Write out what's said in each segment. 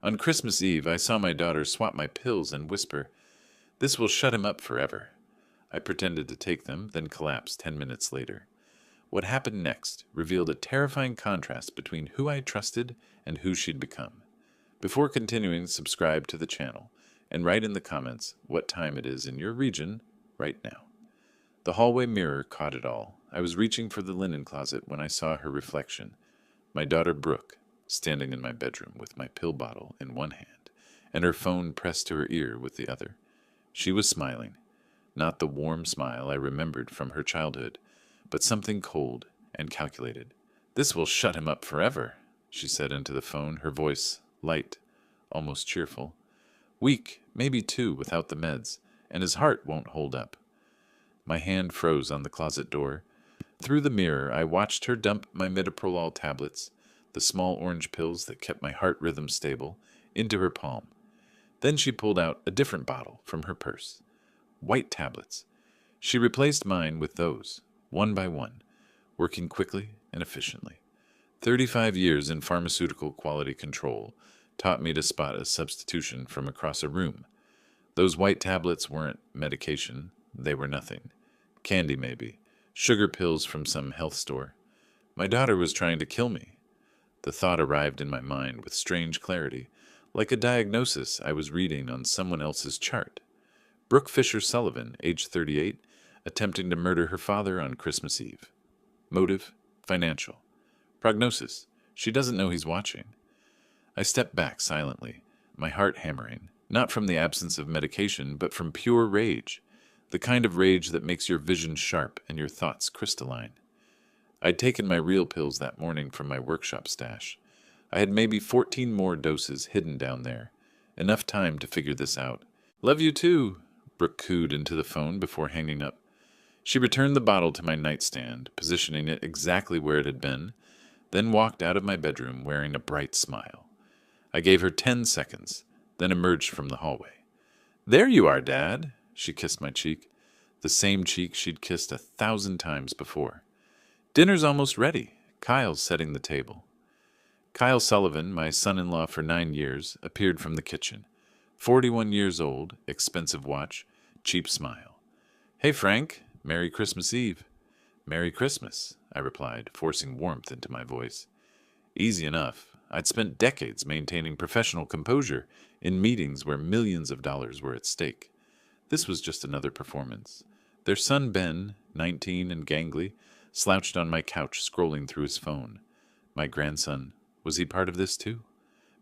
On Christmas Eve, I saw my daughter swap my pills and whisper, "This will shut him up forever." I pretended to take them, then collapsed 10 minutes later. What happened next revealed a terrifying contrast between who I trusted and who she'd become. Before continuing, subscribe to the channel and write in the comments what time it is in your region right now. The hallway mirror caught it all. I was reaching for the linen closet when I saw her reflection, my daughter Brooke, standing in my bedroom with my pill bottle in one hand and her phone pressed to her ear with the other. She was smiling, not the warm smile I remembered from her childhood, but something cold and calculated. "This will shut him up forever," she said into the phone, her voice light, almost cheerful. "Week, maybe 2 without the meds, and his heart won't hold up." My hand froze on the closet door. Through the mirror, I watched her dump my metoprolol tablets, the small orange pills that kept my heart rhythm stable, into her palm. Then she pulled out a different bottle from her purse. White tablets. She replaced mine with those, one by one, working quickly and efficiently. 35 years in pharmaceutical quality control taught me to spot a substitution from across a room. Those white tablets weren't medication, they were nothing. Candy, maybe. Sugar pills from some health store. My daughter was trying to kill me. The thought arrived in my mind with strange clarity, like a diagnosis I was reading on someone else's chart. Brooke Fisher Sullivan, age 38, attempting to murder her father on Christmas Eve. Motive, financial. Prognosis, she doesn't know he's watching. I stepped back silently, my heart hammering, not from the absence of medication, but from pure rage, the kind of rage that makes your vision sharp and your thoughts crystalline. I'd taken my real pills that morning from my workshop stash. I had maybe 14 more doses hidden down there. Enough time to figure this out. "Love you too," Brooke cooed into the phone before hanging up. She returned the bottle to my nightstand, positioning it exactly where it had been, then walked out of my bedroom wearing a bright smile. I gave her 10 seconds, then emerged from the hallway. "There you are, Dad," she kissed my cheek, the same cheek she'd kissed 1,000 times before. "Dinner's almost ready. Kyle's setting the table." Kyle Sullivan, my son-in-law for 9 years, appeared from the kitchen. 41 years old, expensive watch, cheap smile. "Hey, Frank, Merry Christmas Eve." "Merry Christmas," I replied, forcing warmth into my voice. Easy enough. I'd spent decades maintaining professional composure in meetings where millions of dollars were at stake. This was just another performance. Their son Ben, 19 and gangly, slouched on my couch scrolling through his phone. My grandson, was he part of this too?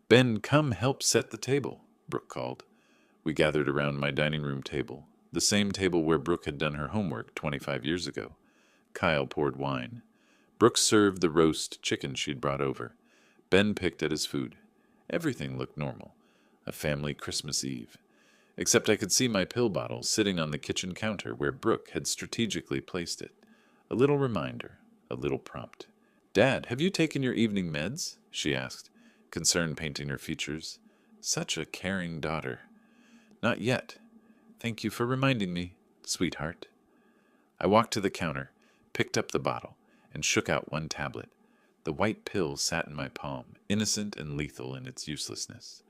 "Ben, come help set the table," Brooke called. We gathered around my dining room table, the same table where Brooke had done her homework 25 years ago. Kyle poured wine. Brooke served the roast chicken she'd brought over. Ben picked at his food. Everything looked normal. A family Christmas Eve. Except I could see my pill bottle sitting on the kitchen counter where Brooke had strategically placed it. A little reminder, a little prompt. "Dad, have you taken your evening meds?" she asked, concern painting her features. Such a caring daughter. "Not yet. Thank you for reminding me, sweetheart." I walked to the counter, picked up the bottle, and shook out one tablet. The white pill sat in my palm, innocent and lethal in its uselessness.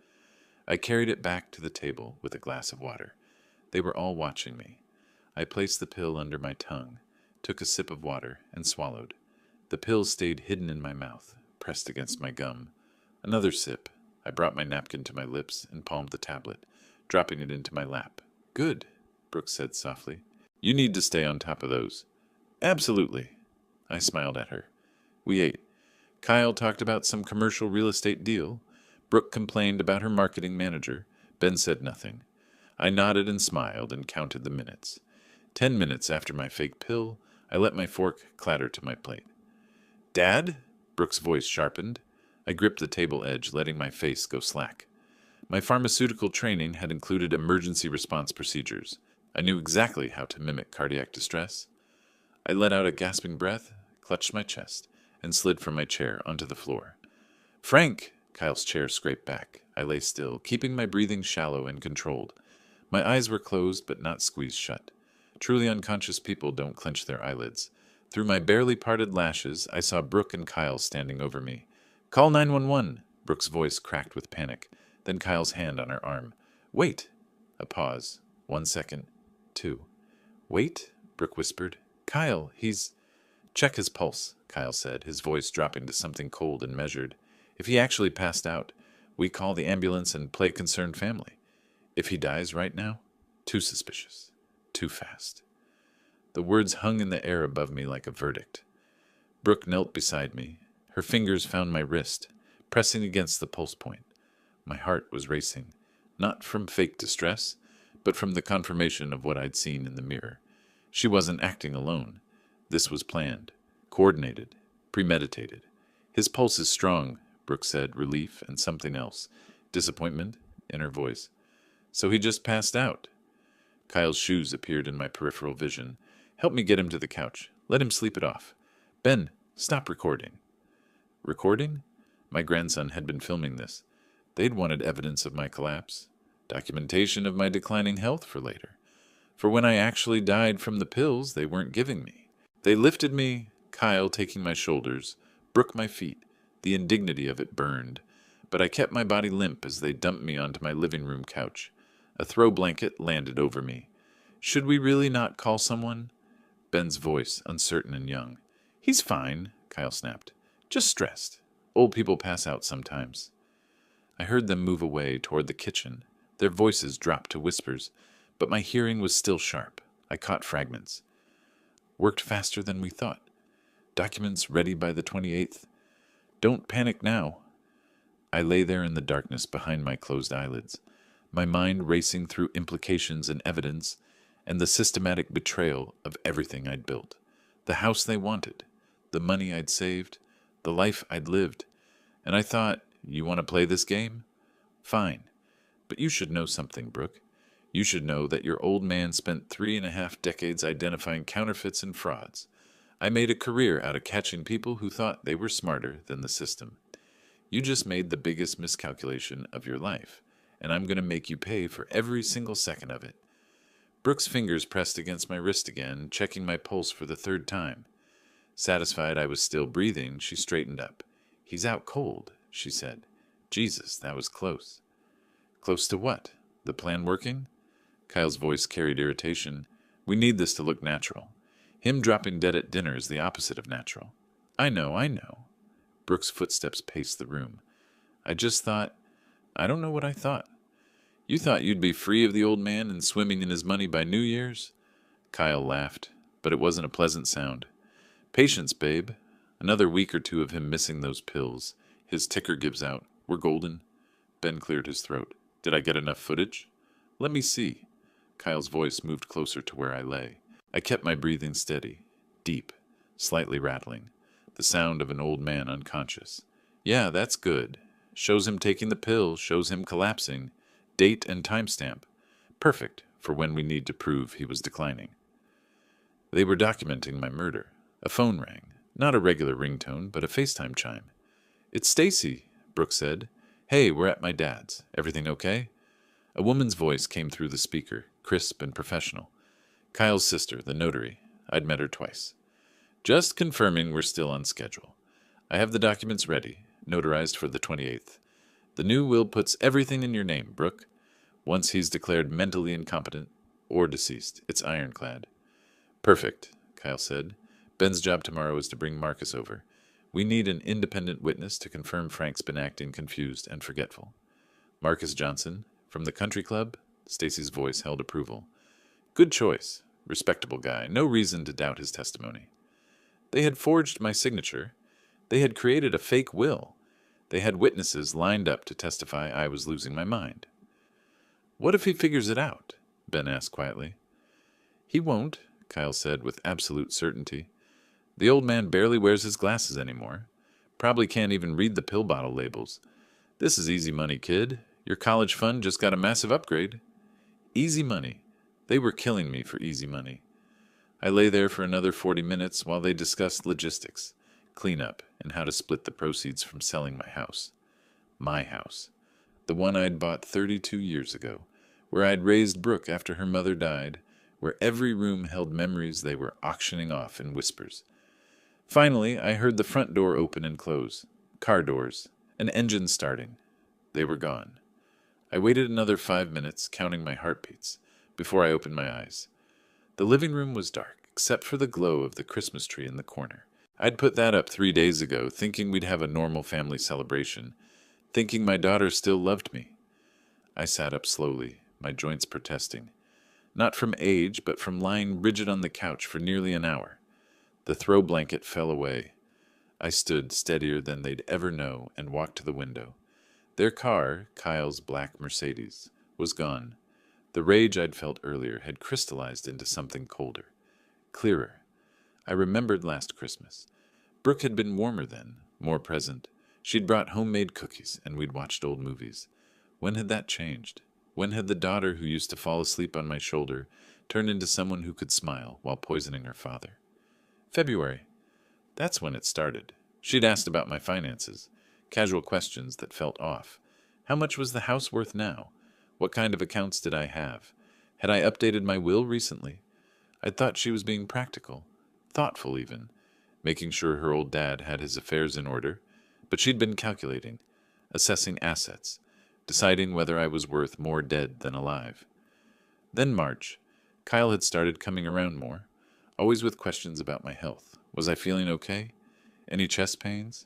I carried it back to the table with a glass of water. They were all watching me. I placed the pill under my tongue, took a sip of water, and swallowed. The pill stayed hidden in my mouth, pressed against my gum. Another sip. I brought my napkin to my lips and palmed the tablet, dropping it into my lap. "Good," Brooke said softly. "You need to stay on top of those." "Absolutely." I smiled at her. We ate. Kyle talked about some commercial real estate deal. Brooke complained about her marketing manager. Ben said nothing. I nodded and smiled and counted the minutes. 10 minutes after my fake pill, I let my fork clatter to my plate. "Dad?" Brooke's voice sharpened. I gripped the table edge, letting my face go slack. My pharmaceutical training had included emergency response procedures. I knew exactly how to mimic cardiac distress. I let out a gasping breath, clutched my chest, and slid from my chair onto the floor. "Frank!" Kyle's chair scraped back. I lay still, keeping my breathing shallow and controlled. My eyes were closed but not squeezed shut. Truly unconscious people don't clench their eyelids. Through my barely parted lashes, I saw Brooke and Kyle standing over me. "Call 911!" Brooke's voice cracked with panic. then Kyle's hand on her arm. Wait! A pause. 1 second. 2. Wait, Brooke whispered. Kyle, he's... Check his pulse, Kyle said, his voice dropping to something cold and measured. If he actually passed out, we call the ambulance and play concerned family. If he dies right now, too suspicious. Too fast. The words hung in the air above me like a verdict. Brooke knelt beside me. Her fingers found my wrist, pressing against the pulse point. My heart was racing, not from fake distress, but from the confirmation of what I'd seen in the mirror. She wasn't acting alone. This was planned, coordinated, premeditated. His pulse is strong, Brooke said, relief and something else. Disappointment in her voice. So he just passed out. Kyle's shoes appeared in my peripheral vision. Help me get him to the couch. Let him sleep it off. Ben, stop recording. Recording? My grandson had been filming this. They'd wanted evidence of my collapse, documentation of my declining health for later. For when I actually died from the pills they weren't giving me. They lifted me, Kyle taking my shoulders, Brooke my feet. The indignity of it burned, but I kept my body limp as they dumped me onto my living room couch. A throw blanket landed over me. Should we really not call someone? Ben's voice, uncertain and young. He's fine, Kyle snapped. Just stressed. Old people pass out sometimes. I heard them move away toward the kitchen. Their voices dropped to whispers, but my hearing was still sharp. I caught fragments. Worked faster than we thought. Documents ready by the 28th. Don't panic now. I lay there in the darkness behind my closed eyelids, my mind racing through implications and evidence and the systematic betrayal of everything I'd built. The house they wanted, the money I'd saved, the life I'd lived. And I thought, you want to play this game? Fine. But you should know something, Brooke. You should know that your old man spent 3.5 decades identifying counterfeits and frauds. I made a career out of catching people who thought they were smarter than the system. You just made the biggest miscalculation of your life, and I'm going to make you pay for every single second of it. Brooke's fingers pressed against my wrist again, checking my pulse for the 3rd time. Satisfied I was still breathing, she straightened up. He's out cold, she said. Jesus, that was close. Close to what? The plan working? Kyle's voice carried irritation. We need this to look natural. Him dropping dead at dinner is the opposite of natural. I know. Brooke's footsteps paced the room. I just thought... I don't know what I thought. You thought you'd be free of the old man and swimming in his money by New Year's? Kyle laughed, but it wasn't a pleasant sound. Patience, babe. Another week or 2 of him missing those pills. His ticker gives out. We're golden. Ben cleared his throat. Did I get enough footage? Let me see. Kyle's voice moved closer to where I lay. I kept my breathing steady, deep, slightly rattling. The sound of an old man unconscious. Yeah, that's good. Shows him taking the pill, shows him collapsing. Date and timestamp. Perfect for when we need to prove he was declining. They were documenting my murder. A phone rang. Not a regular ringtone, but a FaceTime chime. It's Stacy, Brooke said. Hey, we're at my dad's. Everything okay? A woman's voice came through the speaker, crisp and professional. Kyle's sister, the notary. I'd met her twice. Just confirming we're still on schedule. I have the documents ready, notarized for the 28th. The new will puts everything in your name, Brooke. Once he's declared mentally incompetent or deceased, it's ironclad. Perfect, Kyle said. Ben's job tomorrow is to bring Marcus over. We need an independent witness to confirm Frank's been acting confused and forgetful. Marcus Johnson, from the country club? Stacy's voice held approval. Good choice. Respectable guy. No reason to doubt his testimony. They had forged my signature. They had created a fake will. They had witnesses lined up to testify I was losing my mind. What if he figures it out? Ben asked quietly. He won't, Kyle said with absolute certainty. The old man barely wears his glasses anymore. Probably can't even read the pill bottle labels. This is easy money, kid. Your college fund just got a massive upgrade. Easy money. They were killing me for easy money. I lay there for another 40 minutes while they discussed logistics, cleanup, and how to split the proceeds from selling my house. My house. The one I'd bought 32 years ago, where I'd raised Brooke after her mother died, where every room held memories they were auctioning off in whispers. Finally, I heard the front door open and close. Car doors. An engine starting. They were gone. I waited another 5 minutes, counting my heartbeats, before I opened my eyes. The living room was dark, except for the glow of the Christmas tree in the corner. I'd put that up 3 days ago, thinking we'd have a normal family celebration, thinking my daughter still loved me. I sat up slowly, my joints protesting. Not from age, but from lying rigid on the couch for nearly an hour. The throw blanket fell away. I stood steadier than they'd ever know and walked to the window. Their car, Kyle's black Mercedes, was gone. The rage I'd felt earlier had crystallized into something colder, clearer. I remembered last Christmas. Brooke had been warmer then, more present. She'd brought homemade cookies, and we'd watched old movies. When had that changed? When had the daughter who used to fall asleep on my shoulder turned into someone who could smile while poisoning her father? February. That's when it started. She'd asked about my finances, casual questions that felt off. How much was the house worth now? What kind of accounts did I have? Had I updated my will recently? I thought she was being practical, thoughtful even, making sure her old dad had his affairs in order, but she'd been calculating, assessing assets, deciding whether I was worth more dead than alive. Then March. Kyle had started coming around more, always with questions about my health. Was I feeling okay? Any chest pains?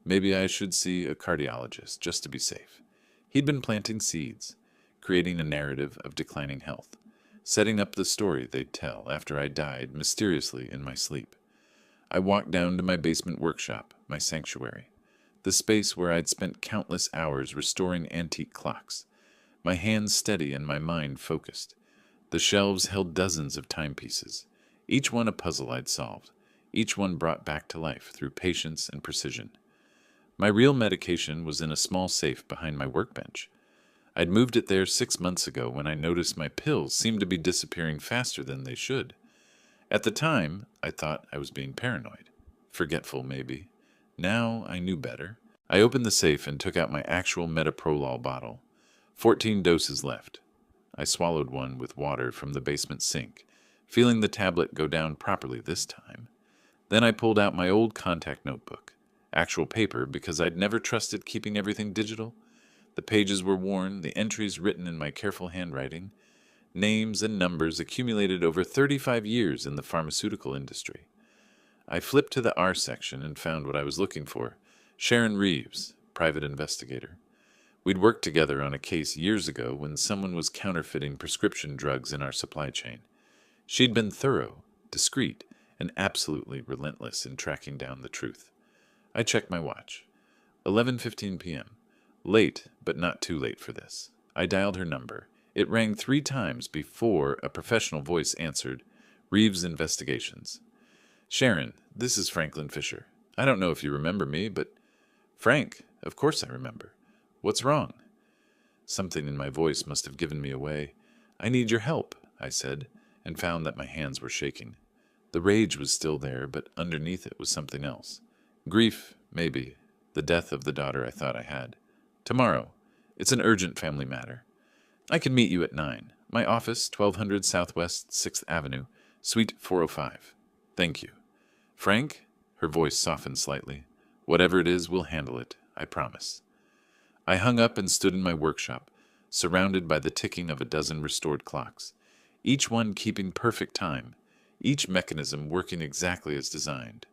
Maybe I should see a cardiologist, just to be safe. He'd been planting seeds, creating a narrative of declining health, setting up the story they'd tell after I died mysteriously in my sleep. I walked down to my basement workshop, my sanctuary, the space where I'd spent countless hours restoring antique clocks, my hands steady and my mind focused. The shelves held dozens of timepieces, each one a puzzle I'd solved, each one brought back to life through patience and precision. My real medication was in a small safe behind my workbench. I'd moved it there 6 months ago when I noticed my pills seemed to be disappearing faster than they should. At the time, I thought I was being paranoid. Forgetful, maybe. Now I knew better. I opened the safe and took out my actual metoprolol bottle. 14 doses left. I swallowed one with water from the basement sink, feeling the tablet go down properly this time. Then I pulled out my old contact notebook. Actual paper, because I'd never trusted keeping everything digital. The pages were worn, the entries written in my careful handwriting. Names and numbers accumulated over 35 years in the pharmaceutical industry. I flipped to the R section and found what I was looking for. Sharon Reeves, private investigator. We'd worked together on a case years ago when someone was counterfeiting prescription drugs in our supply chain. She'd been thorough, discreet, and absolutely relentless in tracking down the truth. I checked my watch. 11:15 p.m. Late, but not too late for this. I dialed her number. It rang 3 times before a professional voice answered, Reeves Investigations. Sharon, this is Franklin Fisher. I don't know if you remember me, but... Frank, of course I remember. What's wrong? Something in my voice must have given me away. I need your help, I said, and found that my hands were shaking. The rage was still there, but underneath it was something else. Grief, maybe. The death of the daughter I thought I had. Tomorrow. It's an urgent family matter. I can meet you at 9. My office, 1200 Southwest 6th Avenue, Suite 405. Thank you. Frank? Her voice softened slightly. Whatever it is, we'll handle it. I promise. I hung up and stood in my workshop, surrounded by the ticking of a dozen restored clocks, each one keeping perfect time, each mechanism working exactly as designed.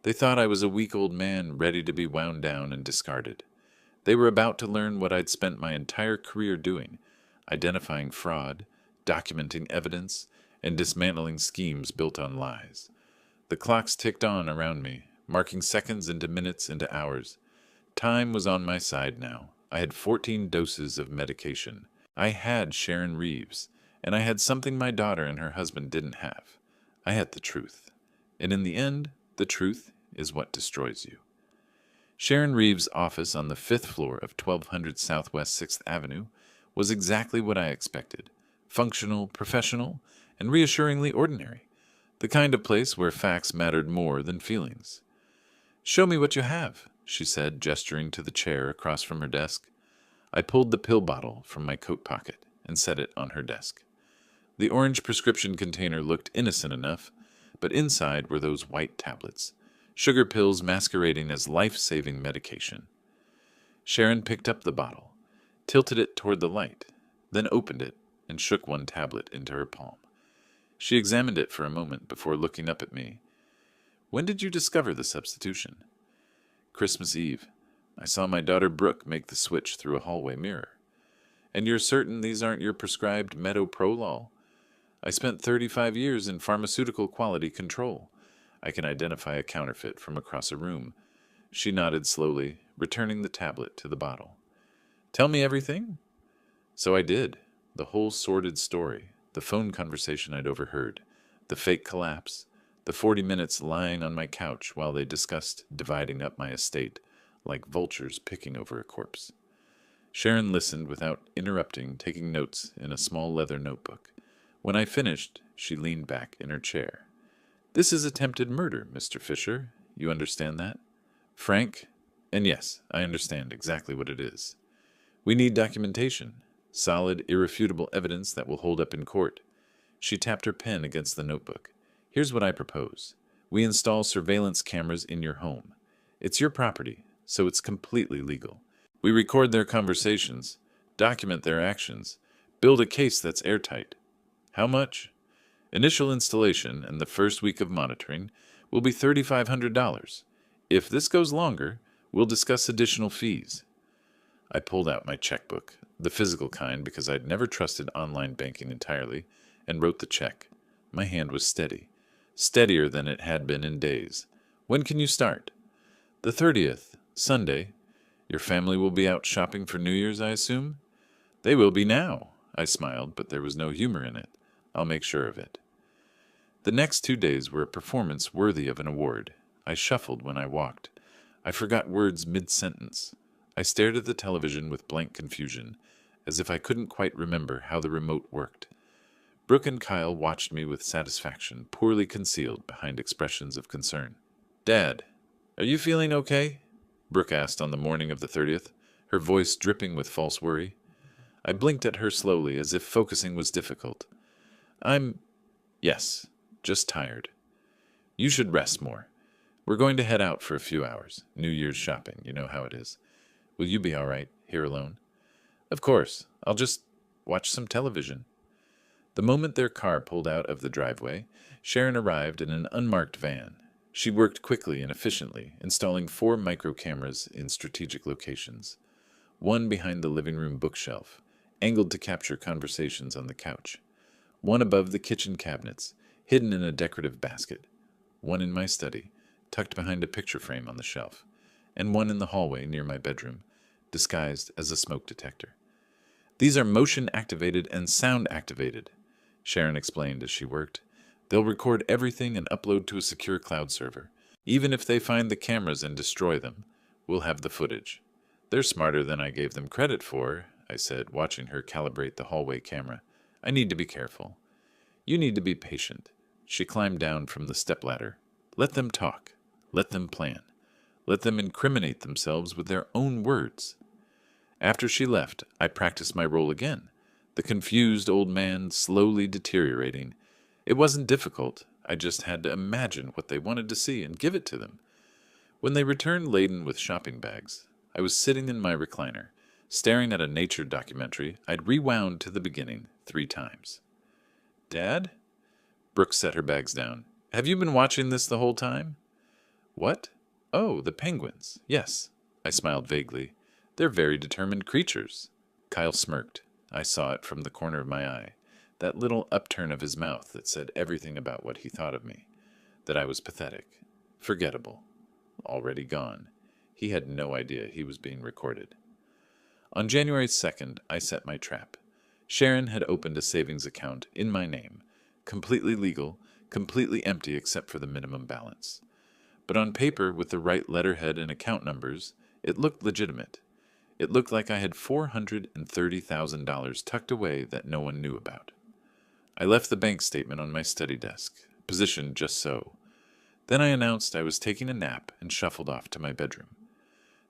They thought I was a weak old man ready to be wound down and discarded. They were about to learn what I'd spent my entire career doing, identifying fraud, documenting evidence, and dismantling schemes built on lies. The clocks ticked on around me, marking seconds into minutes into hours. Time was on my side now. I had 14 doses of medication. I had Sharon Reeves, and I had something my daughter and her husband didn't have. I had the truth. And in the end, the truth is what destroys you. Sharon Reeves' office on the 5th floor of 1200 Southwest 6th Avenue was exactly what I expected. Functional, professional, and reassuringly ordinary. The kind of place where facts mattered more than feelings. "Show me what you have," she said, gesturing to the chair across from her desk. I pulled the pill bottle from my coat pocket and set it on her desk. The orange prescription container looked innocent enough, but inside were those white tablets, sugar pills masquerading as life-saving medication. Sharon picked up the bottle, tilted it toward the light, then opened it and shook one tablet into her palm. She examined it for a moment before looking up at me. "When did you discover the substitution?" "Christmas Eve. I saw my daughter Brooke make the switch through a hallway mirror." "And you're certain these aren't your prescribed metoprolol?" "I spent 35 years in pharmaceutical quality control. I can identify a counterfeit from across a room." She nodded slowly, returning the tablet to the bottle. "Tell me everything?" So I did. The whole sordid story, the phone conversation I'd overheard, the fake collapse, the 40 minutes lying on my couch while they discussed dividing up my estate, like vultures picking over a corpse. Sharon listened without interrupting, taking notes in a small leather notebook. When I finished, she leaned back in her chair. "This is attempted murder, Mr. Fisher. You understand that?" "Frank? And yes, I understand exactly what it is. We need documentation, solid, irrefutable evidence that will hold up in court." She tapped her pen against the notebook. "Here's what I propose. We install surveillance cameras in your home. It's your property, so it's completely legal. We record their conversations, document their actions, build a case that's airtight. How much? Initial installation and the first week of monitoring will be $3,500. If this goes longer, we'll discuss additional fees." I pulled out my checkbook, the physical kind because I'd never trusted online banking entirely, and wrote the check. My hand was steady, steadier than it had been in days. "When can you start?" "The 30th, Sunday. Your family will be out shopping for New Year's, I assume?" "They will be now." I smiled, but there was no humor in it. "I'll make sure of it." The next 2 days were a performance worthy of an award. I shuffled when I walked. I forgot words mid-sentence. I stared at the television with blank confusion, as if I couldn't quite remember how the remote worked. Brooke and Kyle watched me with satisfaction, poorly concealed behind expressions of concern. "Dad, are you feeling okay?" Brooke asked on the morning of the 30th, her voice dripping with false worry. I blinked at her slowly, as if focusing was difficult. Yes, just tired. You should rest more. We're going to head out for a few hours. New Year's shopping, you know how it is. Will you be all right, here alone?" "Of course. I'll just watch some television." The moment their car pulled out of the driveway, Sharon arrived in an unmarked van. She worked quickly and efficiently, installing 4 micro cameras in strategic locations. One behind the living room bookshelf, angled to capture conversations on the couch. One above the kitchen cabinets, hidden in a decorative basket. One in my study, tucked behind a picture frame on the shelf. And one in the hallway near my bedroom, disguised as a smoke detector. "These are motion-activated and sound-activated," Sharon explained as she worked. "They'll record everything and upload to a secure cloud server. Even if they find the cameras and destroy them, we'll have the footage." "They're smarter than I gave them credit for," I said, watching her calibrate the hallway camera. "I need to be careful." "You need to be patient." She climbed down from the stepladder. "Let them talk. Let them plan. Let them incriminate themselves with their own words." After she left, I practiced my role again, the confused old man slowly deteriorating. It wasn't difficult. I just had to imagine what they wanted to see and give it to them. When they returned laden with shopping bags, I was sitting in my recliner, staring at a nature documentary I'd rewound to the beginning 3 times. "Dad?" Brooke set her bags down. "Have you been watching this the whole time?" "What? Oh, the penguins. Yes." I smiled vaguely. "They're very determined creatures." Kyle smirked. I saw it from the corner of my eye, that little upturn of his mouth that said everything about what he thought of me. That I was pathetic, forgettable, already gone. He had no idea he was being recorded. On January 2nd, I set my trap. Sharon had opened a savings account in my name, completely legal, completely empty except for the minimum balance. But on paper, with the right letterhead and account numbers, it looked legitimate. It looked like I had $430,000 tucked away that no one knew about. I left the bank statement on my study desk, positioned just so. Then I announced I was taking a nap and shuffled off to my bedroom.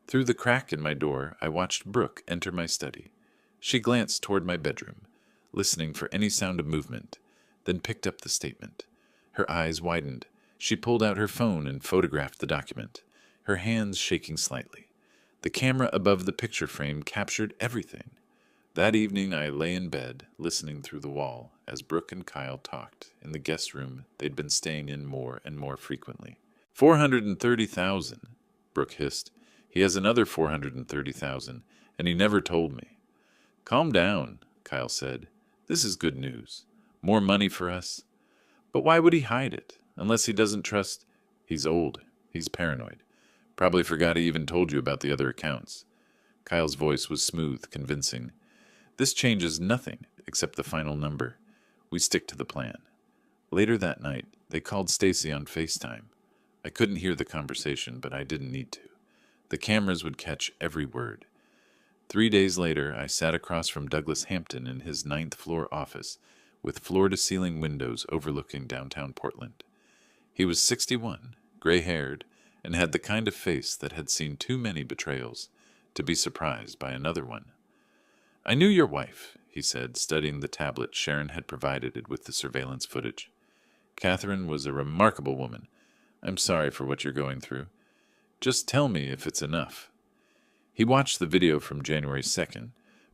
Through the crack in my door, I watched Brooke enter my study. She glanced toward my bedroom, listening for any sound of movement, then picked up the statement. Her eyes widened. She pulled out her phone and photographed the document, her hands shaking slightly. The camera above the picture frame captured everything. That evening I lay in bed, listening through the wall, as Brooke and Kyle talked in the guest room they'd been staying in more and more frequently. 430,000, Brooke hissed. He has another 430,000, and he never told me. Calm down, Kyle said. This is good news. More money for us. But why would he hide it? Unless he doesn't trust... He's old. He's paranoid. Probably forgot he even told you about the other accounts. Kyle's voice was smooth, convincing. This changes nothing except the final number. We stick to the plan. Later that night, they called Stacy on FaceTime. I couldn't hear the conversation, but I didn't need to. The cameras would catch every word. 3 days later, I sat across from Douglas Hampton in his 9th-floor office with floor-to-ceiling windows overlooking downtown Portland. He was 61, gray-haired, and had the kind of face that had seen too many betrayals to be surprised by another one. I knew your wife, he said, studying the tablet Sharon had provided with the surveillance footage. Catherine was a remarkable woman. I'm sorry for what you're going through. Just tell me if it's enough. He watched the video from January 2nd,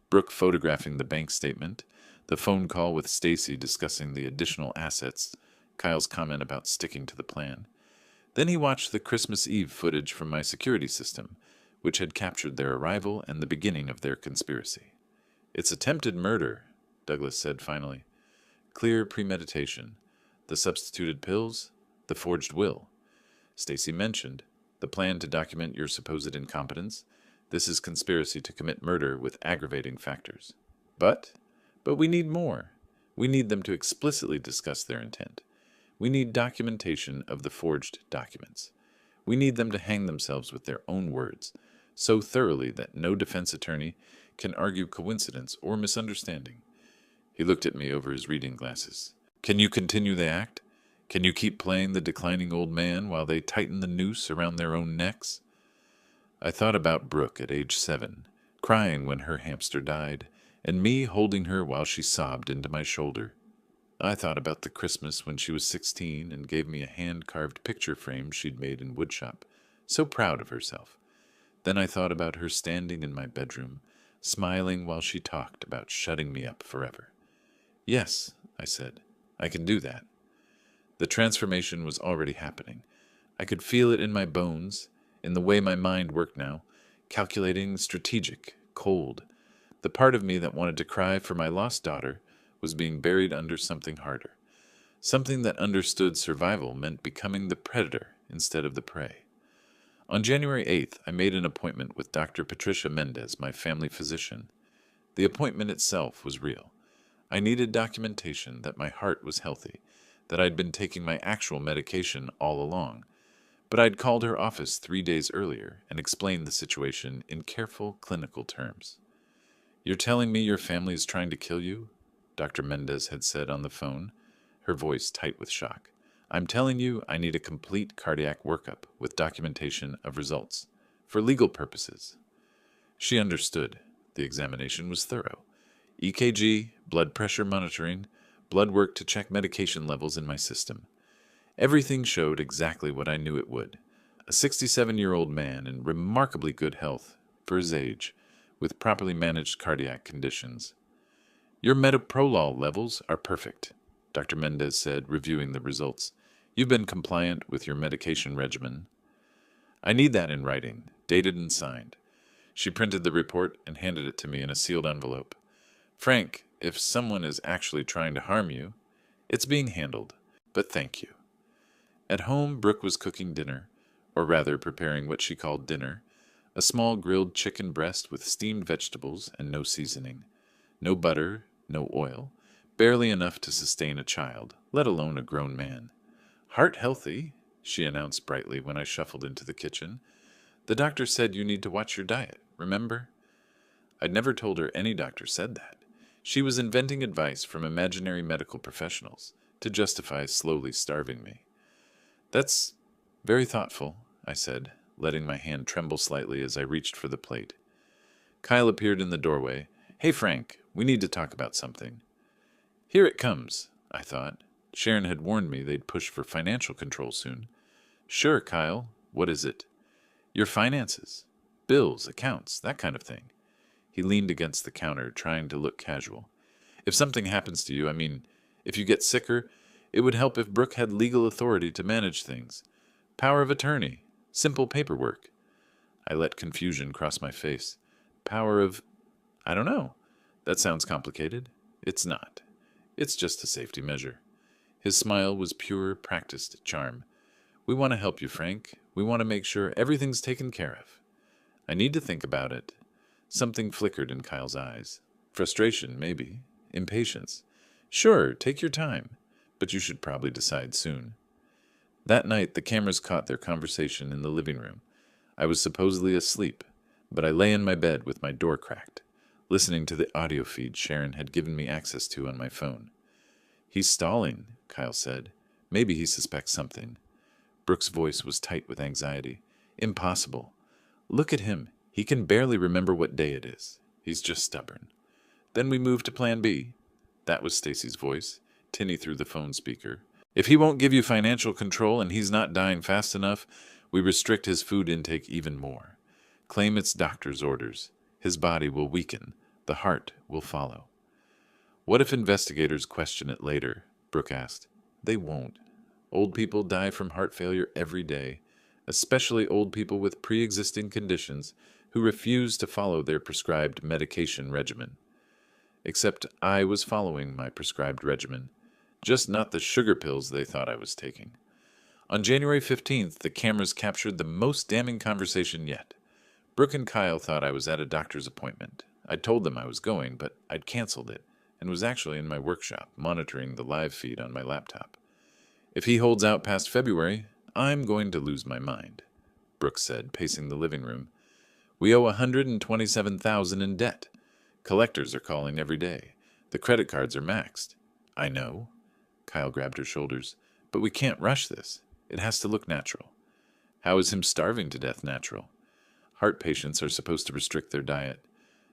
Brooke photographing the bank statement, the phone call with Stacy discussing the additional assets, Kyle's comment about sticking to the plan. Then he watched the Christmas Eve footage from my security system, which had captured their arrival and the beginning of their conspiracy. It's attempted murder, Douglas said finally. Clear premeditation. The substituted pills, the forged will. Stacy mentioned the plan to document your supposed incompetence. This is conspiracy to commit murder with aggravating factors. But we need more. We need them to explicitly discuss their intent. We need documentation of the forged documents. We need them to hang themselves with their own words, so thoroughly that no defense attorney can argue coincidence or misunderstanding. He looked at me over his reading glasses. Can you continue the act? Can you keep playing the declining old man while they tighten the noose around their own necks? I thought about Brooke at age 7, crying when her hamster died, and me holding her while she sobbed into my shoulder. I thought about the Christmas when she was 16 and gave me a hand-carved picture frame she'd made in woodshop, so proud of herself. Then I thought about her standing in my bedroom, smiling while she talked about shutting me up forever. Yes, I said, I can do that. The transformation was already happening. I could feel it in my bones, in the way my mind worked now, calculating, strategic, cold. The part of me that wanted to cry for my lost daughter was being buried under something harder. Something that understood survival meant becoming the predator instead of the prey. On January 8th, I made an appointment with Dr. Patricia Mendez, my family physician. The appointment itself was real. I needed documentation that my heart was healthy, that I'd been taking my actual medication all along. But I'd called her office 3 days earlier and explained the situation in careful clinical terms. You're telling me your family is trying to kill you? Dr. Mendez had said on the phone, her voice tight with shock. I'm telling you I need a complete cardiac workup with documentation of results, for legal purposes. She understood. The examination was thorough. EKG, blood pressure monitoring, blood work to check medication levels in my system. Everything showed exactly what I knew it would. A 67-year-old man in remarkably good health for his age, with properly managed cardiac conditions. Your metoprolol levels are perfect, Dr. Mendez said, reviewing the results. You've been compliant with your medication regimen. I need that in writing, dated and signed. She printed the report and handed it to me in a sealed envelope. Frank, if someone is actually trying to harm you, it's being handled, but thank you. At home, Brooke was cooking dinner, or rather preparing what she called dinner, a small grilled chicken breast with steamed vegetables and no seasoning. No butter, no oil, barely enough to sustain a child, let alone a grown man. Heart healthy, she announced brightly when I shuffled into the kitchen. The doctor said you need to watch your diet, remember? I'd never told her any doctor said that. She was inventing advice from imaginary medical professionals to justify slowly starving me. That's very thoughtful, I said, letting my hand tremble slightly as I reached for the plate. Kyle appeared in the doorway. Hey, Frank, we need to talk about something. Here it comes, I thought. Sharon had warned me they'd push for financial control soon. Sure, Kyle. What is it? Your finances. Bills, accounts, that kind of thing. He leaned against the counter, trying to look casual. If something happens to you, if you get sicker, it would help if Brooke had legal authority to manage things. Power of attorney. Simple paperwork. I let confusion cross my face. Power of... I don't know. That sounds complicated. It's not. It's just a safety measure. His smile was pure, practiced charm. We want to help you, Frank. We want to make sure everything's taken care of. I need to think about it. Something flickered in Kyle's eyes. Frustration, maybe. Impatience. Sure, take your time. But you should probably decide soon. That night, the cameras caught their conversation in the living room. I was supposedly asleep, but I lay in my bed with my door cracked, listening to the audio feed Sharon had given me access to on my phone. He's stalling, Kyle said. Maybe he suspects something. Brooke's voice was tight with anxiety. Impossible. Look at him. He can barely remember what day it is. He's just stubborn. Then we moved to Plan B. That was Stacy's voice, tinny through the phone speaker. If he won't give you financial control and he's not dying fast enough, we restrict his food intake even more. Claim it's doctor's orders. His body will weaken. The heart will follow. What if investigators question it later? Brooke asked. They won't. Old people die from heart failure every day, especially old people with pre-existing conditions who refuse to follow their prescribed medication regimen. Except I was following my prescribed regimen, just not the sugar pills they thought I was taking. On January 15th, the cameras captured the most damning conversation yet. Brooke and Kyle thought I was at a doctor's appointment. I'd told them I was going, but I'd canceled it, and was actually in my workshop, monitoring the live feed on my laptop. If he holds out past February, I'm going to lose my mind, Brooke said, pacing the living room. We owe $127,000 in debt. Collectors are calling every day. The credit cards are maxed. I know. Kyle grabbed her shoulders. But we can't rush this. It has to look natural. How is him starving to death natural? Heart patients are supposed to restrict their diet.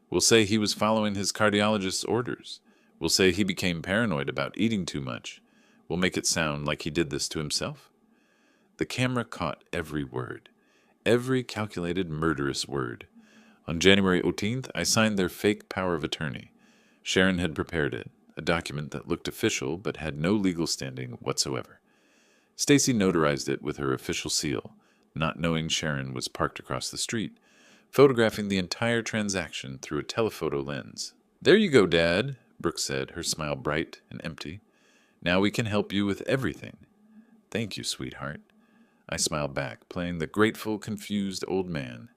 We'll say he was following his cardiologist's orders. We'll say he became paranoid about eating too much. We'll make it sound like he did this to himself. The camera caught every word. Every calculated murderous word. On January 18th, I signed their fake power of attorney. Sharon had prepared it, a document that looked official but had no legal standing whatsoever. Stacy notarized it with her official seal, not knowing Sharon was parked across the street, photographing the entire transaction through a telephoto lens. There you go, Dad, Brooke said, her smile bright and empty. Now we can help you with everything. Thank you, sweetheart. I smiled back, playing the grateful, confused old man.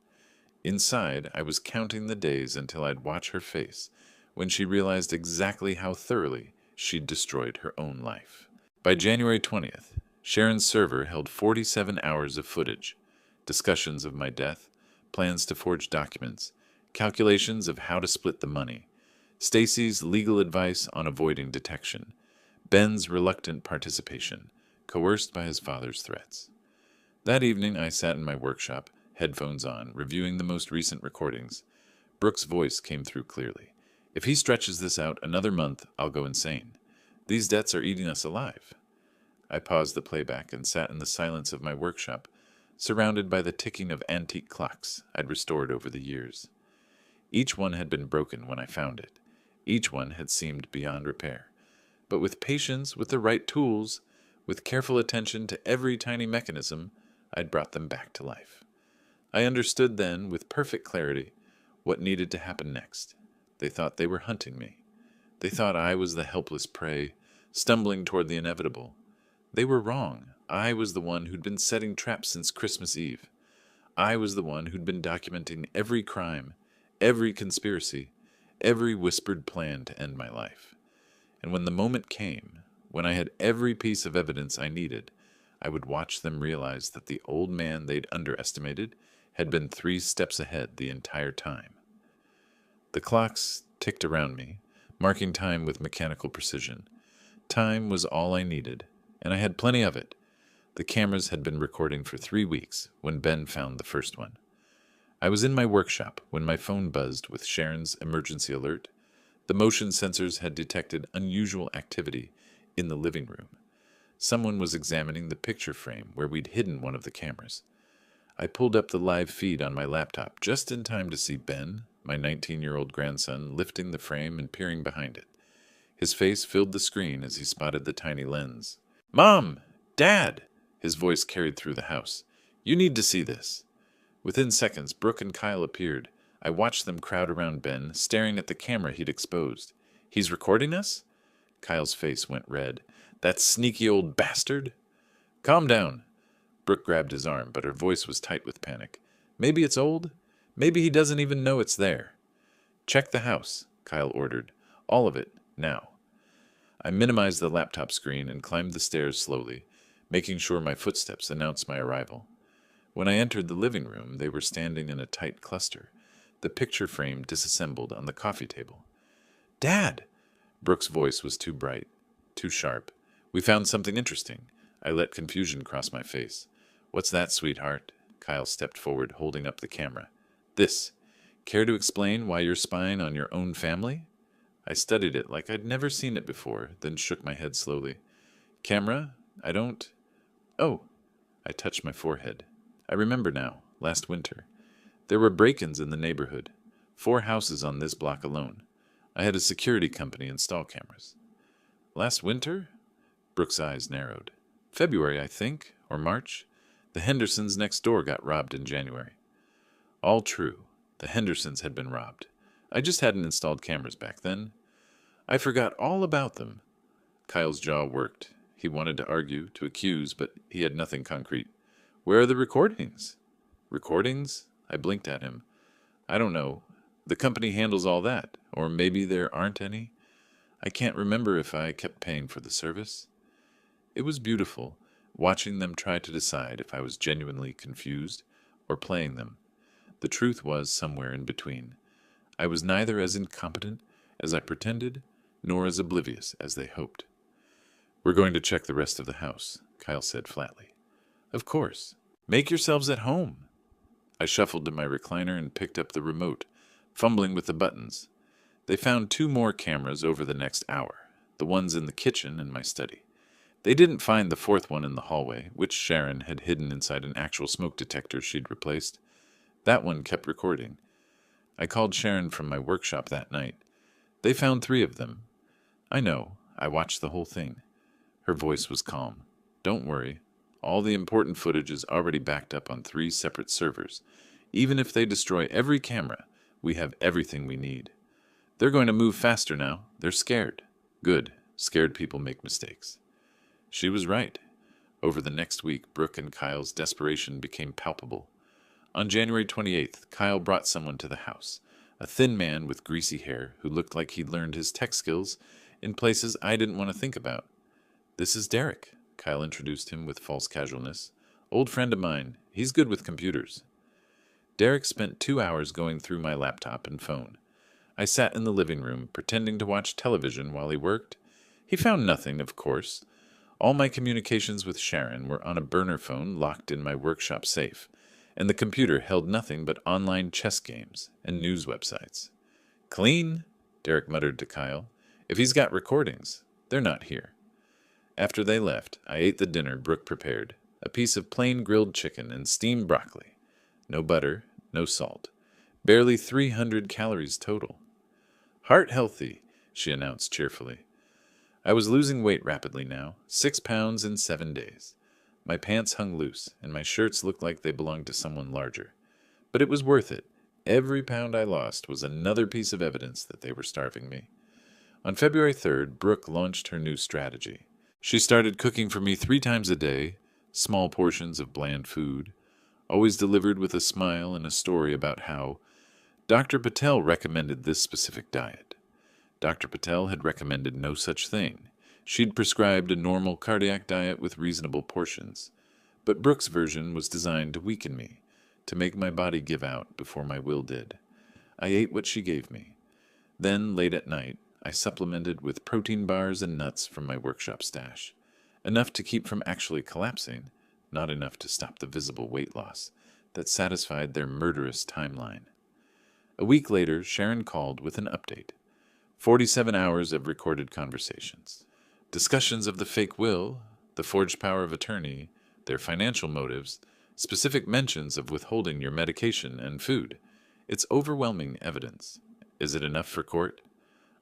Inside, I was counting the days until I'd watch her face when she realized exactly how thoroughly she'd destroyed her own life. By January 20th, Sharon's server held 47 hours of footage, discussions of my death, plans to forge documents, calculations of how to split the money, Stacy's legal advice on avoiding detection, Ben's reluctant participation, coerced by his father's threats. That evening I sat in my workshop, headphones on, reviewing the most recent recordings. Brooke's voice came through clearly. If he stretches this out another month, I'll go insane. These debts are eating us alive. I paused the playback and sat in the silence of my workshop, surrounded by the ticking of antique clocks I'd restored over the years. Each one had been broken when I found it. Each one had seemed beyond repair. But with patience, with the right tools, with careful attention to every tiny mechanism, I'd brought them back to life. I understood then, with perfect clarity, what needed to happen next. They thought they were hunting me. They thought I was the helpless prey, stumbling toward the inevitable. They were wrong. I was the one who'd been setting traps since Christmas Eve. I was the one who'd been documenting every crime, every conspiracy, every whispered plan to end my life. And when the moment came, when I had every piece of evidence I needed, I would watch them realize that the old man they'd underestimated had been 3 steps ahead the entire time. The clocks ticked around me, marking time with mechanical precision. Time was all I needed, and I had plenty of it. The cameras had been recording for 3 weeks when Ben found the first one. I was in my workshop when my phone buzzed with Sharon's emergency alert. The motion sensors had detected unusual activity in the living room. Someone was examining the picture frame where we'd hidden one of the cameras. I pulled up the live feed on my laptop just in time to see Ben, my 19-year-old grandson lifting the frame and peering behind it. His face filled the screen as he spotted the tiny lens. "Mom! Dad!" His voice carried through the house. "You need to see this." Within seconds, Brooke and Kyle appeared. I watched them crowd around Ben, staring at the camera he'd exposed. "He's recording us?" Kyle's face went red. "That sneaky old bastard!" "Calm down." Brooke grabbed his arm, but her voice was tight with panic. "Maybe it's old. Maybe he doesn't even know it's there." "Check the house," Kyle ordered. "All of it, now." I minimized the laptop screen and climbed the stairs slowly, making sure my footsteps announced my arrival. When I entered the living room, they were standing in a tight cluster, the picture frame disassembled on the coffee table. "Dad!" Brooke's voice was too bright, too sharp. "We found something interesting." I let confusion cross my face. "What's that, sweetheart?" Kyle stepped forward, holding up the camera. "This. Care to explain why you're spying on your own family?" I studied it like I'd never seen it before, then shook my head slowly. "Camera? I don't... Oh!" I touched my forehead. "I remember now. Last winter. There were break-ins in the neighborhood. 4 houses on this block alone. I had a security company install cameras." "Last winter?" Brooke's eyes narrowed. "February, I think, or March. The Hendersons next door got robbed in January." All true. The Hendersons had been robbed. I just hadn't installed cameras back then. I forgot all about them. Kyle's jaw worked. He wanted to argue, to accuse, but he had nothing concrete. "Where are the recordings?" "Recordings?" I blinked at him. "I don't know. The company handles all that. Or maybe there aren't any. I can't remember if I kept paying for the service." It was beautiful, watching them try to decide if I was genuinely confused or playing them. The truth was somewhere in between. I was neither as incompetent as I pretended, nor as oblivious as they hoped. "We're going to check the rest of the house," Kyle said flatly. "Of course. Make yourselves at home." I shuffled to my recliner and picked up the remote, fumbling with the buttons. They found 2 more cameras over the next hour, the ones in the kitchen and my study. They didn't find the 4th one in the hallway, which Sharon had hidden inside an actual smoke detector she'd replaced. That one kept recording. I called Sharon from my workshop that night. "They found 3 of them." "I know. I watched the whole thing." Her voice was calm. "Don't worry. All the important footage is already backed up on 3 separate servers. Even if they destroy every camera, we have everything we need. They're going to move faster now. They're scared." "Good. Scared people make mistakes." She was right. Over the next week, Brooke and Kyle's desperation became palpable. On January 28th, Kyle brought someone to the house, a thin man with greasy hair who looked like he'd learned his tech skills in places I didn't want to think about. "This is Derek," Kyle introduced him with false casualness. "Old friend of mine. He's good with computers." Derek spent 2 hours going through my laptop and phone. I sat in the living room, pretending to watch television while he worked. He found nothing, of course. All my communications with Sharon were on a burner phone locked in my workshop safe, and the computer held nothing but online chess games and news websites. "Clean," Derek muttered to Kyle. "If he's got recordings, they're not here." After they left, I ate the dinner Brooke prepared, a piece of plain grilled chicken and steamed broccoli. No butter, no salt. Barely 300 calories total. "Heart healthy," she announced cheerfully. I was losing weight rapidly now, 6 pounds in 7 days. My pants hung loose, and my shirts looked like they belonged to someone larger. But it was worth it. Every pound I lost was another piece of evidence that they were starving me. On February 3rd, Brooke launched her new strategy. She started cooking for me 3 times a day, small portions of bland food, always delivered with a smile and a story about how Dr. Patel recommended this specific diet. Dr. Patel had recommended no such thing. She'd prescribed a normal cardiac diet with reasonable portions. But Brooke's version was designed to weaken me, to make my body give out before my will did. I ate what she gave me. Then, late at night, I supplemented with protein bars and nuts from my workshop stash. Enough to keep from actually collapsing, not enough to stop the visible weight loss that satisfied their murderous timeline. A week later, Sharon called with an update. 47 hours of recorded conversations. Discussions of the fake will, the forged power of attorney, their financial motives, specific mentions of withholding your medication and food. It's overwhelming evidence. Is it enough for court?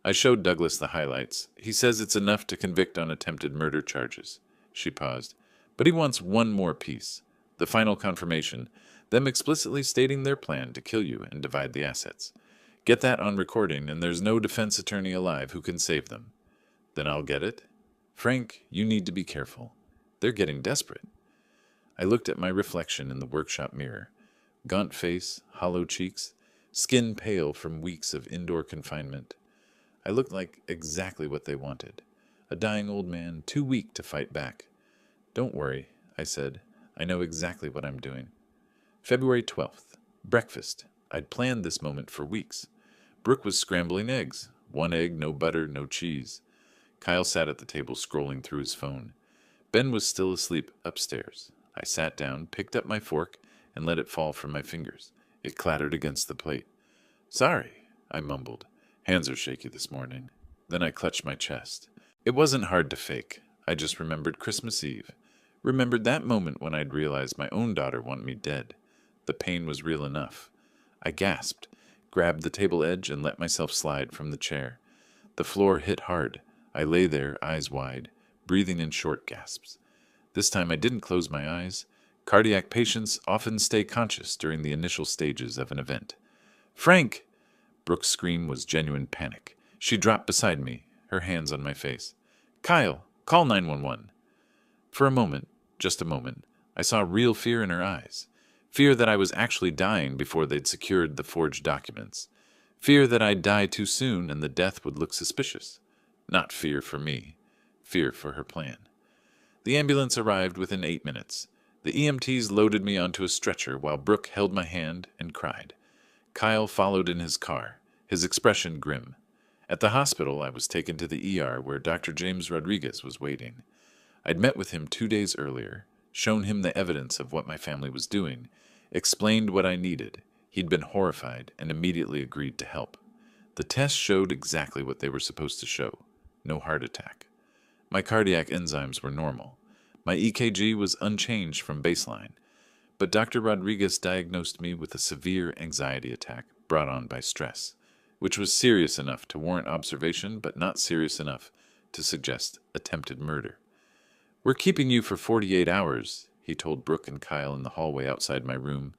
I showed Douglas the highlights. He says it's enough to convict on attempted murder charges. She paused. But he wants one more piece. The final confirmation, them explicitly stating their plan to kill you and divide the assets. Get that on recording, and there's no defense attorney alive who can save them. Then I'll get it. Frank, you need to be careful. They're getting desperate. I looked at my reflection in the workshop mirror. Gaunt face, hollow cheeks, skin pale from weeks of indoor confinement. I looked like exactly what they wanted. A dying old man, too weak to fight back. Don't worry, I said. I know exactly what I'm doing. February 12th. Breakfast. I'd planned this moment for weeks. Brooke was scrambling eggs. 1 egg, no butter, no cheese. Kyle sat at the table scrolling through his phone. Ben was still asleep upstairs. I sat down, picked up my fork, and let it fall from my fingers. It clattered against the plate. Sorry, I mumbled. Hands are shaky this morning. Then I clutched my chest. It wasn't hard to fake. I just remembered Christmas Eve. Remembered that moment when I'd realized my own daughter wanted me dead. The pain was real enough. I gasped, grabbed the table edge, and let myself slide from the chair. The floor hit hard. I lay there, eyes wide, breathing in short gasps. This time I didn't close my eyes. Cardiac patients often stay conscious during the initial stages of an event. Frank! Brooke's scream was genuine panic. She dropped beside me, her hands on my face. Kyle, call 911. For a moment, just a moment, I saw real fear in her eyes. Fear that I was actually dying before they'd secured the forged documents. Fear that I'd die too soon and the death would look suspicious. Not fear for me. Fear for her plan. The ambulance arrived within 8 minutes. The EMTs loaded me onto a stretcher while Brooke held my hand and cried. Kyle followed in his car, his expression grim. At the hospital, I was taken to the ER where Dr. James Rodriguez was waiting. I'd met with him 2 days earlier, shown him the evidence of what my family was doing, explained what I needed. He'd been horrified and immediately agreed to help. The tests showed exactly what they were supposed to show. No heart attack. My cardiac enzymes were normal. My EKG was unchanged from baseline. But Dr. Rodriguez diagnosed me with a severe anxiety attack brought on by stress, which was serious enough to warrant observation but not serious enough to suggest attempted murder. We're keeping you for 48 hours, he told Brooke and Kyle in the hallway outside my room.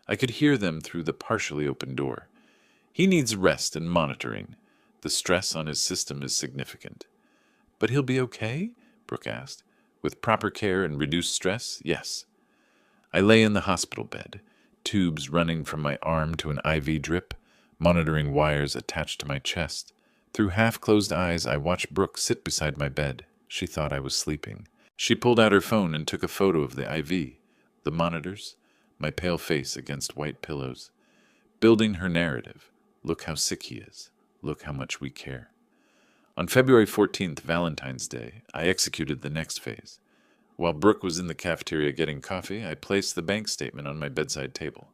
I could hear them through the partially open door. He needs rest and monitoring. The stress on his system is significant. But he'll be okay? Brooke asked. With proper care and reduced stress, yes. I lay in the hospital bed, tubes running from my arm to an IV drip, monitoring wires attached to my chest. Through half-closed eyes, I watched Brooke sit beside my bed. She thought I was sleeping. She pulled out her phone and took a photo of the IV, the monitors, my pale face against white pillows. Building her narrative. Look how sick he is. Look how much we care. On February 14th, Valentine's Day, I executed the next phase. While Brooke was in the cafeteria getting coffee, I placed the bank statement on my bedside table.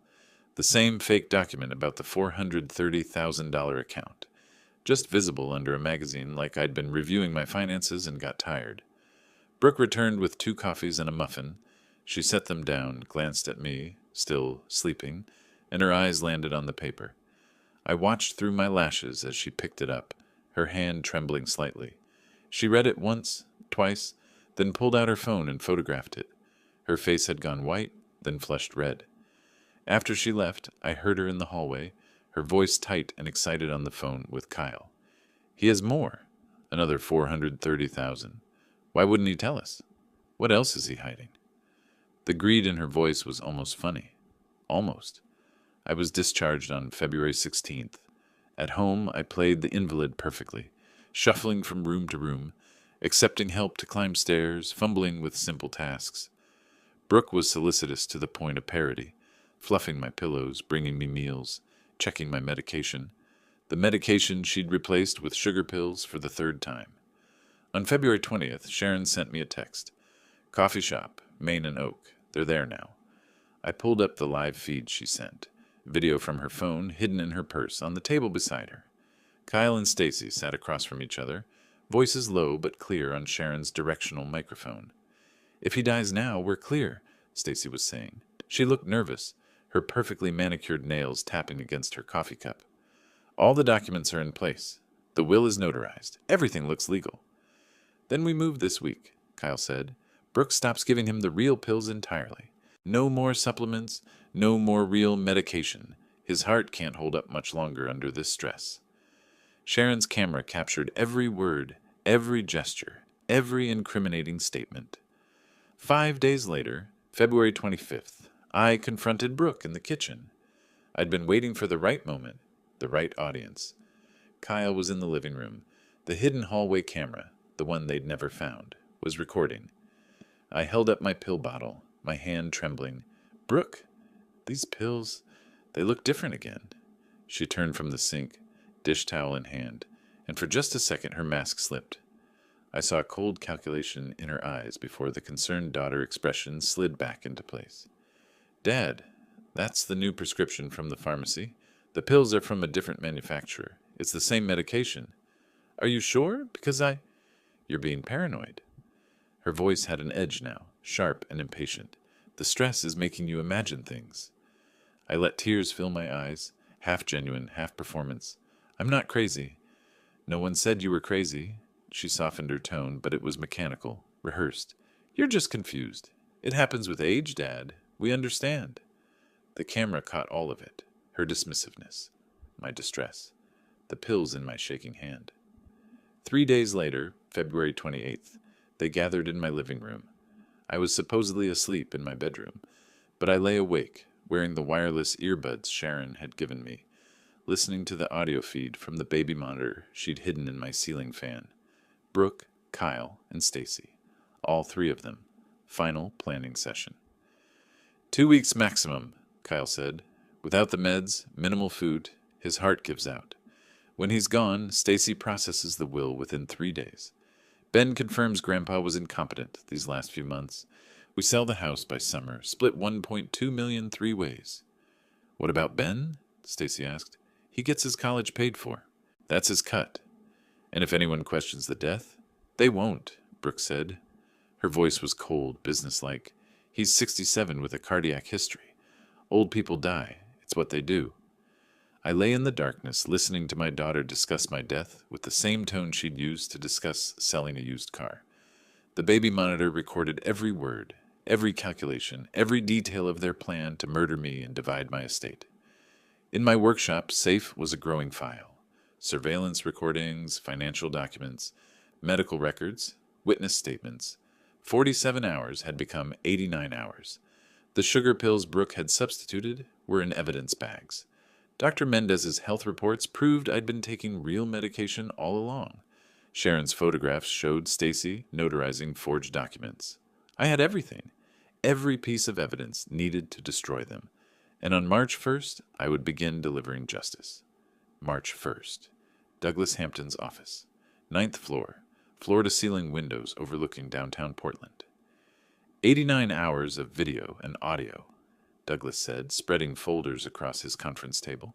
The same fake document about the $430,000 account. Just visible under a magazine like I'd been reviewing my finances and got tired. Brooke returned with 2 coffees and a muffin. She set them down, glanced at me, still sleeping, and her eyes landed on the paper. I watched through my lashes as she picked it up, her hand trembling slightly. She read it once, twice, then pulled out her phone and photographed it. Her face had gone white, then flushed red. After she left, I heard her in the hallway, her voice tight and excited on the phone with Kyle. He has more. Another $430,000. Why wouldn't he tell us? What else is he hiding? The greed in her voice was almost funny. Almost. I was discharged on February 16th. At home, I played the invalid perfectly, shuffling from room to room, accepting help to climb stairs, fumbling with simple tasks. Brooke was solicitous to the point of parody, fluffing my pillows, bringing me meals, checking my medication. The medication she'd replaced with sugar pills for the 3rd time. On February 20th, Sharon sent me a text. Coffee shop, Main and Oak. They're there now. I pulled up the live feed she sent. Video from her phone, hidden in her purse, on the table beside her. Kyle and Stacy sat across from each other, voices low but clear on Sharon's directional microphone. If he dies now, we're clear, Stacy was saying. She looked nervous, her perfectly manicured nails tapping against her coffee cup. All the documents are in place. The will is notarized. Everything looks legal. Then we move this week, Kyle said. Brooke stops giving him the real pills entirely. No more supplements, no more real medication. His heart can't hold up much longer under this stress. Sharon's camera captured every word, every gesture, every incriminating statement. 5 days later, February 25th, I confronted Brooke in the kitchen. I'd been waiting for the right moment, the right audience. Kyle was in the living room. The hidden hallway camera, the one they'd never found, was recording. I held up my pill bottle, my hand trembling. Brooke, these pills, they look different again. She turned from the sink, dish towel in hand, and for just a second her mask slipped. I saw cold calculation in her eyes before the concerned daughter expression slid back into place. Dad, that's the new prescription from the pharmacy. The pills are from a different manufacturer. It's the same medication. Are you sure? Because You're being paranoid. Her voice had an edge now, sharp and impatient. The stress is making you imagine things. I let tears fill my eyes, half genuine, half performance. I'm not crazy. No one said you were crazy. She softened her tone, but it was mechanical, rehearsed. You're just confused. It happens with age, Dad. We understand. The camera caught all of it. Her dismissiveness, my distress, the pills in my shaking hand. 3 days later, February 28th, they gathered in my living room. I was supposedly asleep in my bedroom, but I lay awake, wearing the wireless earbuds Sharon had given me, listening to the audio feed from the baby monitor she'd hidden in my ceiling fan. Brooke, Kyle, and Stacy, all 3 of them. Final planning session. 2 weeks maximum, Kyle said. Without the meds, minimal food, his heart gives out. When he's gone, Stacy processes the will within 3 days. Ben confirms Grandpa was incompetent these last few months. We sell the house by summer, split $1.2 million 3 ways. What about Ben? Stacy asked. He gets his college paid for. That's his cut. And if anyone questions the death, they won't, Brooke said. Her voice was cold, businesslike. He's 67 with a cardiac history. Old people die. It's what they do. I lay in the darkness, listening to my daughter discuss my death with the same tone she'd used to discuss selling a used car. The baby monitor recorded every word, every calculation, every detail of their plan to murder me and divide my estate. In my workshop, safe was a growing file. Surveillance recordings, financial documents, medical records, witness statements. 47 hours had become 89 hours. The sugar pills Brooke had substituted were in evidence bags. Dr. Mendez's health reports proved I'd been taking real medication all along. Sharon's photographs showed Stacy notarizing forged documents. I had everything, every piece of evidence needed to destroy them. And on March 1st, I would begin delivering justice. March 1st. Douglas Hampton's office. 9th floor. Floor-to-ceiling windows overlooking downtown Portland. 89 hours of video and audio, Douglas said, spreading folders across his conference table.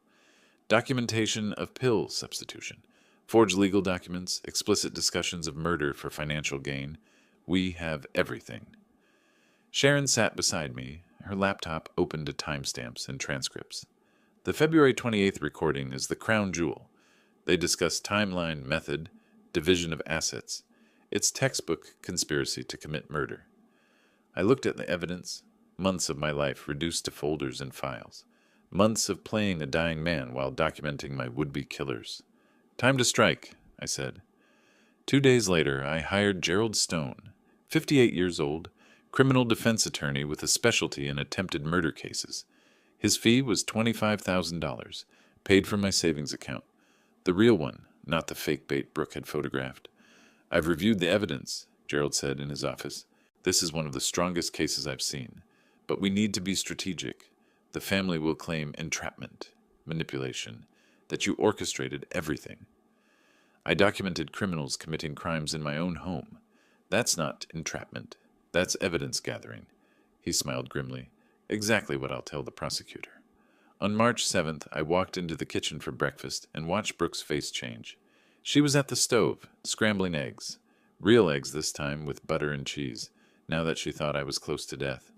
Documentation of pill substitution. Forged legal documents, explicit discussions of murder for financial gain. We have everything. Sharon sat beside me, her laptop open to timestamps and transcripts. The February 28th recording is the crown jewel. They discuss timeline, method, division of assets. It's textbook conspiracy to commit murder. I looked at the evidence, months of my life reduced to folders and files, months of playing a dying man while documenting my would-be killers. Time to strike, I said. 2 days later, I hired Gerald Stone, 58 years old, criminal defense attorney with a specialty in attempted murder cases. His fee was $25,000, paid from my savings account. The real one, not the fake bait Brooke had photographed. I've reviewed the evidence, Gerald said in his office. This is one of the strongest cases I've seen. But we need to be strategic. The family will claim entrapment, manipulation, that you orchestrated everything. I documented criminals committing crimes in my own home. That's not entrapment. That's evidence gathering. He smiled grimly. Exactly what I'll tell the prosecutor. On March 7th, I walked into the kitchen for breakfast and watched Brooke's face change. She was at the stove, scrambling eggs. Real eggs this time, with butter and cheese, now that she thought I was close to death.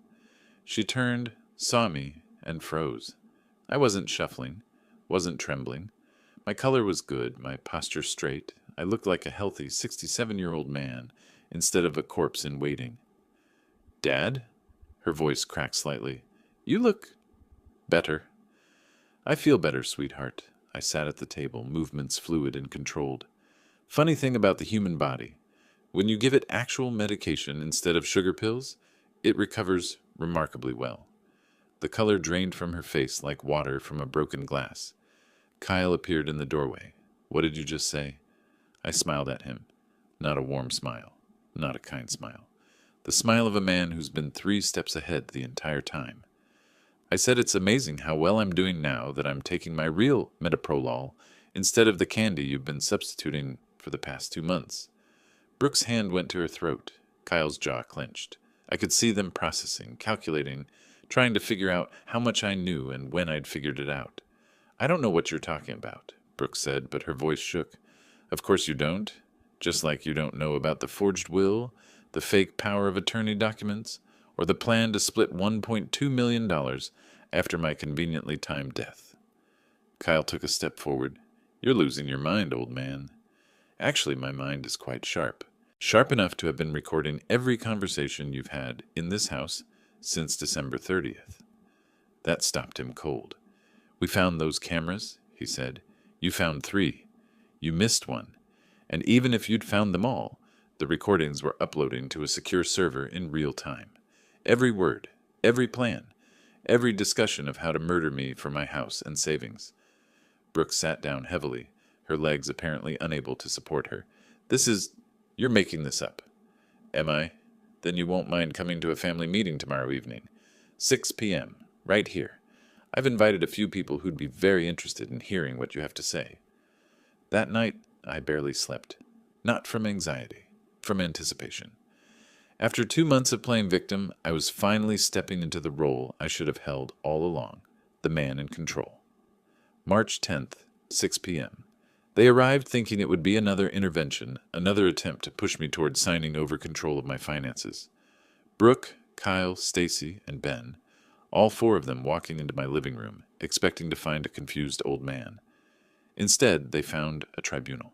She turned, saw me, and froze. I wasn't shuffling, wasn't trembling. My color was good, my posture straight. I looked like a healthy 67-year-old man instead of a corpse in waiting. "Dad?" Her voice cracked slightly. "You look better." "I feel better, sweetheart." I sat at the table, movements fluid and controlled. Funny thing about the human body. When you give it actual medication instead of sugar pills, it recovers remarkably well. The color drained from her face like water from a broken glass. Kyle appeared in the doorway. "What did you just say?" I smiled at him. Not a warm smile. Not a kind smile. The smile of a man who's been 3 steps ahead the entire time. I said it's amazing how well I'm doing now that I'm taking my real metoprolol instead of the candy you've been substituting for the past 2 months. Brooke's hand went to her throat. Kyle's jaw clenched. I could see them processing, calculating, trying to figure out how much I knew and when I'd figured it out. "I don't know what you're talking about," Brooke said, but her voice shook. "Of course you don't. Just like you don't know about the forged will, the fake power of attorney documents, or the plan to split $1.2 million after my conveniently timed death." Kyle took a step forward. "You're losing your mind, old man." "Actually, my mind is quite sharp. Sharp enough to have been recording every conversation you've had in this house since December 30th. That stopped him cold. "We found those cameras," he said. "You found 3. You missed one. And even if you'd found them all, the recordings were uploading to a secure server in real time. Every word, every plan, every discussion of how to murder me for my house and savings." Brooke sat down heavily, her legs apparently unable to support her. "You're making this up." "Am I? Then you won't mind coming to a family meeting tomorrow evening. 6 p.m., right here. I've invited a few people who'd be very interested in hearing what you have to say." That night, I barely slept. Not from anxiety, from anticipation. After 2 months of playing victim, I was finally stepping into the role I should have held all along, the man in control. March 10th, 6 p.m. They arrived thinking it would be another intervention, another attempt to push me toward signing over control of my finances. Brooke, Kyle, Stacy, and Ben, all 4 of them walking into my living room, expecting to find a confused old man. Instead, they found a tribunal.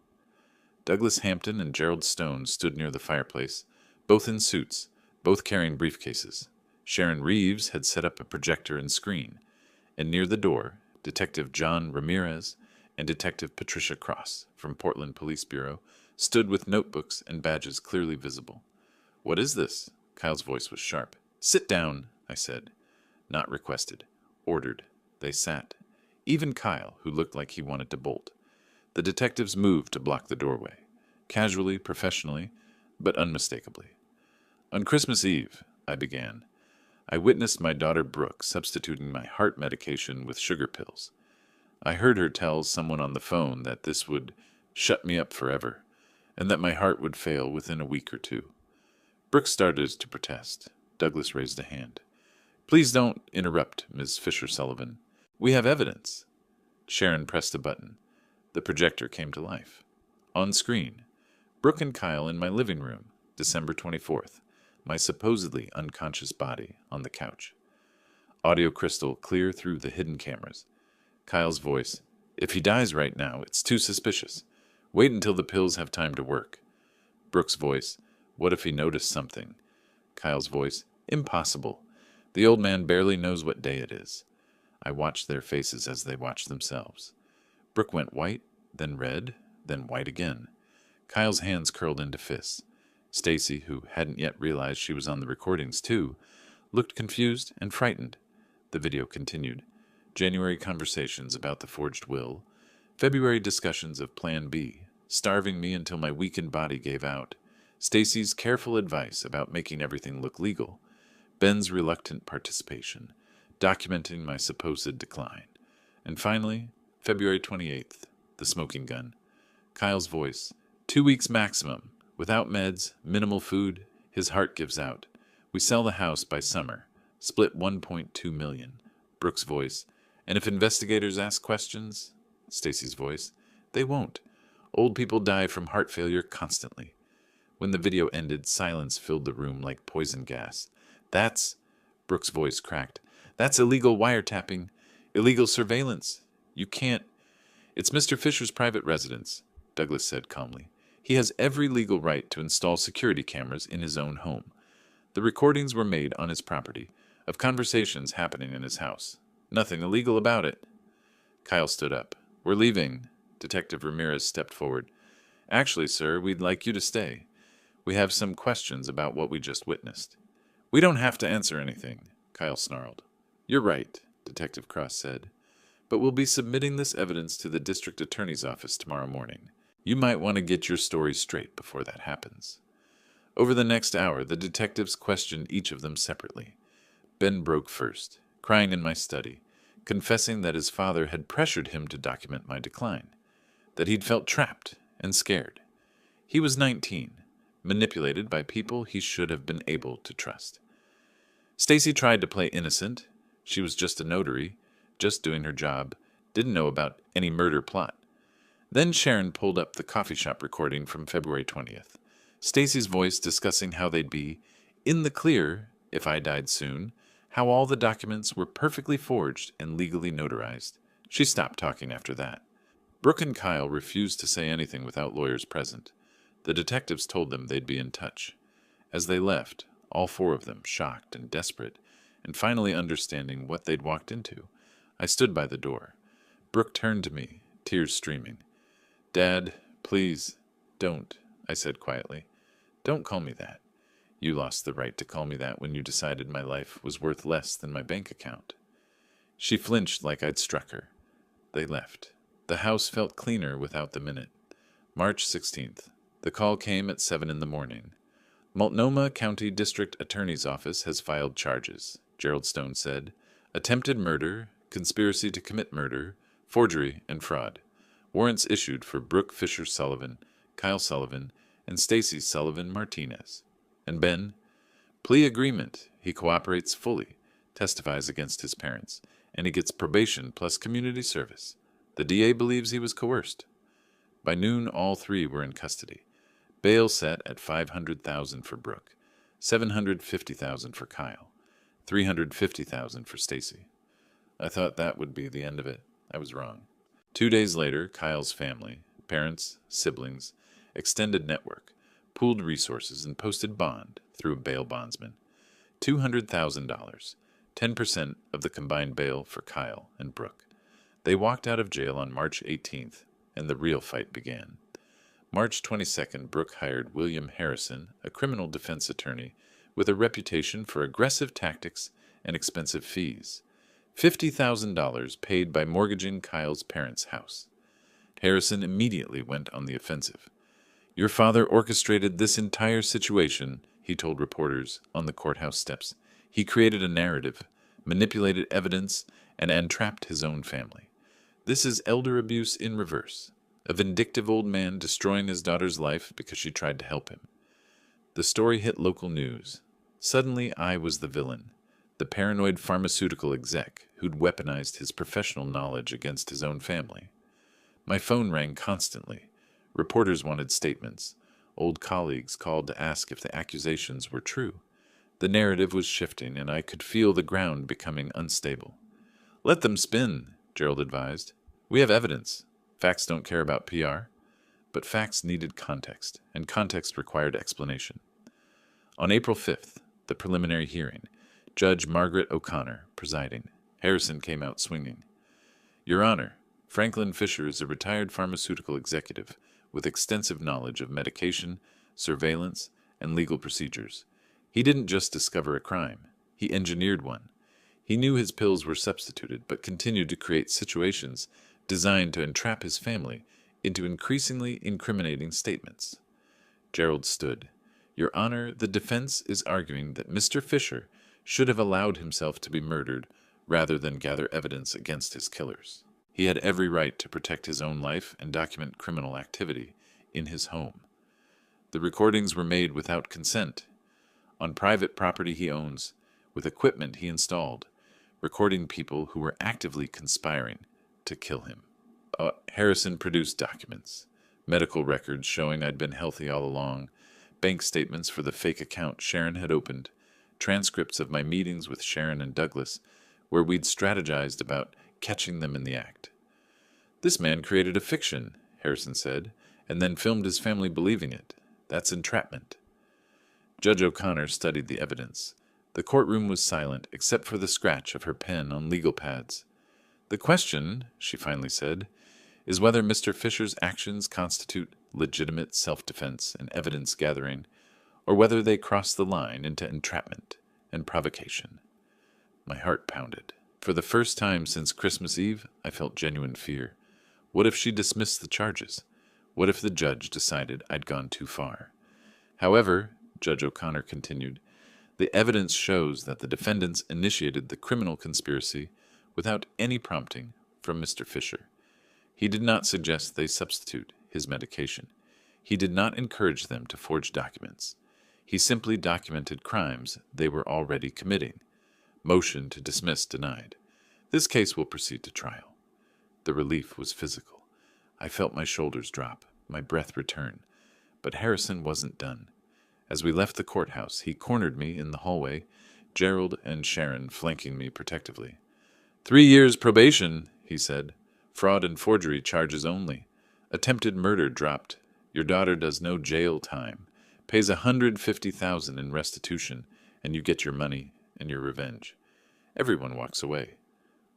Douglas Hampton and Gerald Stone stood near the fireplace, both in suits, both carrying briefcases. Sharon Reeves had set up a projector and screen, and near the door, Detective John Ramirez and Detective Patricia Cross from Portland Police Bureau stood with notebooks and badges clearly visible. "What is this?" Kyle's voice was sharp. "Sit down," I said. Not requested. Ordered. They sat. Even Kyle, who looked like he wanted to bolt. The detectives moved to block the doorway. Casually, professionally, but unmistakably. "On Christmas Eve," I began, "I witnessed my daughter Brooke substituting my heart medication with sugar pills. I heard her tell someone on the phone that this would shut me up forever, and that my heart would fail within a week or 2. Brooke started to protest. Douglas raised a hand. "Please don't interrupt, Ms. Fisher-Sullivan. We have evidence." Sharon pressed a button. The projector came to life. On screen, Brooke and Kyle in my living room, December 24th, my supposedly unconscious body on the couch. Audio crystal clear through the hidden cameras. Kyle's voice, "If he dies right now, it's too suspicious. Wait until the pills have time to work." Brooke's voice, "What if he noticed something?" Kyle's voice, "Impossible. The old man barely knows what day it is." I watched their faces as they watched themselves. Brooke went white, then red, then white again. Kyle's hands curled into fists. Stacy, who hadn't yet realized she was on the recordings too, looked confused and frightened. The video continued. January conversations about the forged will. February discussions of Plan B, starving me until my weakened body gave out. Stacy's careful advice about making everything look legal. Ben's reluctant participation, documenting my supposed decline. And finally, February 28th, the smoking gun. Kyle's voice, 2 weeks maximum, without meds, minimal food, his heart gives out. We sell the house by summer, split $1.2 million. Brooke's voice, and if investigators ask questions, Stacy's voice, they won't. Old people die from heart failure constantly. When the video ended, silence filled the room like poison gas. Brooke's voice cracked. That's illegal wiretapping, illegal surveillance. You can't. It's Mr. Fisher's private residence, Douglas said calmly. He has every legal right to install security cameras in his own home. The recordings were made on his property, of conversations happening in his house. Nothing illegal about it. Kyle stood up. We're leaving. Detective Ramirez stepped forward. Actually, sir, we'd like you to stay. We have some questions about what we just witnessed. We don't have to answer anything, Kyle snarled. You're right, Detective Cross said. But we'll be submitting this evidence to the district attorney's office tomorrow morning. You might want to get your story straight before that happens. Over the next hour, the detectives questioned each of them separately. Ben broke first, crying in my study, confessing that his father had pressured him to document my decline, that he'd felt trapped and scared. He was 19, manipulated by people he should have been able to trust. Stacy tried to play innocent. She was just a notary, just doing her job, didn't know about any murder plot. Then Sharon pulled up the coffee shop recording from February 20th. Stacy's voice discussing how they'd be in the clear if I died soon, how all the documents were perfectly forged and legally notarized. She stopped talking after that. Brooke and Kyle refused to say anything without lawyers present. The detectives told them they'd be in touch. As they left, all four of them, shocked and desperate, and finally understanding what they'd walked into, I stood by the door. Brooke turned to me, tears streaming. Dad, please, don't, I said quietly. Don't call me that. You lost the right to call me that when you decided my life was worth less than my bank account. She flinched like I'd struck her. They left. The house felt cleaner without the minute. March 16th. The call came at 7 in the morning. Multnomah County District Attorney's Office has filed charges, Gerald Stone said. Attempted murder, conspiracy to commit murder, forgery, and fraud. Warrants issued for Brooke Fisher Sullivan, Kyle Sullivan, and Stacy Sullivan Martinez. And Ben? Plea agreement. He cooperates fully, testifies against his parents, and he gets probation plus community service. The DA believes he was coerced. By noon, all three were in custody. Bail set at $500,000 for Brooke, $750,000 for Kyle, $350,000 for Stacy. I thought that would be the end of it. I was wrong. 2 days later, Kyle's family, parents, siblings, extended network, pooled resources and posted bond through a bail bondsman. $200,000, 10% of the combined bail for Kyle and Brooke. They walked out of jail on March 18th, and the real fight began. March 22nd, Brooke hired William Harrison, a criminal defense attorney, with a reputation for aggressive tactics and expensive fees. $50,000 paid by mortgaging Kyle's parents' house. Harrison immediately went on the offensive. Your father orchestrated this entire situation, he told reporters on the courthouse steps. He created a narrative, manipulated evidence, and entrapped his own family. This is elder abuse in reverse. A vindictive old man destroying his daughter's life because she tried to help him. The story hit local news. Suddenly I was the villain, the paranoid pharmaceutical exec who'd weaponized his professional knowledge against his own family. My phone rang constantly. Reporters wanted statements. Old colleagues called to ask if the accusations were true. The narrative was shifting, and I could feel the ground becoming unstable. Let them spin, Gerald advised. We have evidence. Facts don't care about PR. But facts needed context, and context required explanation. On April 5th, the preliminary hearing, Judge Margaret O'Connor presiding. Harrison came out swinging. Your Honor, Franklin Fisher is a retired pharmaceutical executive with extensive knowledge of medication, surveillance, and legal procedures. He didn't just discover a crime. He engineered one. He knew his pills were substituted, but continued to create situations designed to entrap his family into increasingly incriminating statements. Gerald stood. Your Honor, the defense is arguing that Mr. Fisher should have allowed himself to be murdered rather than gather evidence against his killers. He had every right to protect his own life and document criminal activity in his home. The recordings were made without consent, on private property he owns, with equipment he installed, recording people who were actively conspiring to kill him. Harrison produced documents, medical records showing I'd been healthy all along, bank statements for the fake account Sharon had opened, transcripts of my meetings with Sharon and Douglas, where we'd strategized about catching them in the act. This man created a fiction, Harrison said, and then filmed his family believing it. That's entrapment. Judge O'Connor studied the evidence. The courtroom was silent except for the scratch of her pen on legal pads. The question, she finally said, is whether Mr. Fisher's actions constitute legitimate self-defense and evidence gathering, or whether they cross the line into entrapment and provocation. My heart pounded. For the first time since Christmas Eve, I felt genuine fear. What if she dismissed the charges? What if the judge decided I'd gone too far? However, Judge O'Connor continued, the evidence shows that the defendants initiated the criminal conspiracy without any prompting from Mr. Fisher. He did not suggest they substitute his medication. He did not encourage them to forge documents. He simply documented crimes they were already committing. Motion to dismiss denied. This case will proceed to trial. The relief was physical. I felt my shoulders drop, my breath return. But Harrison wasn't done. As we left the courthouse, he cornered me in the hallway, Gerald and Sharon flanking me protectively. 3 years probation, he said. Fraud and forgery charges only. Attempted murder dropped. Your daughter does no jail time. Pays $150,000 in restitution, and you get your money and your revenge. Everyone walks away.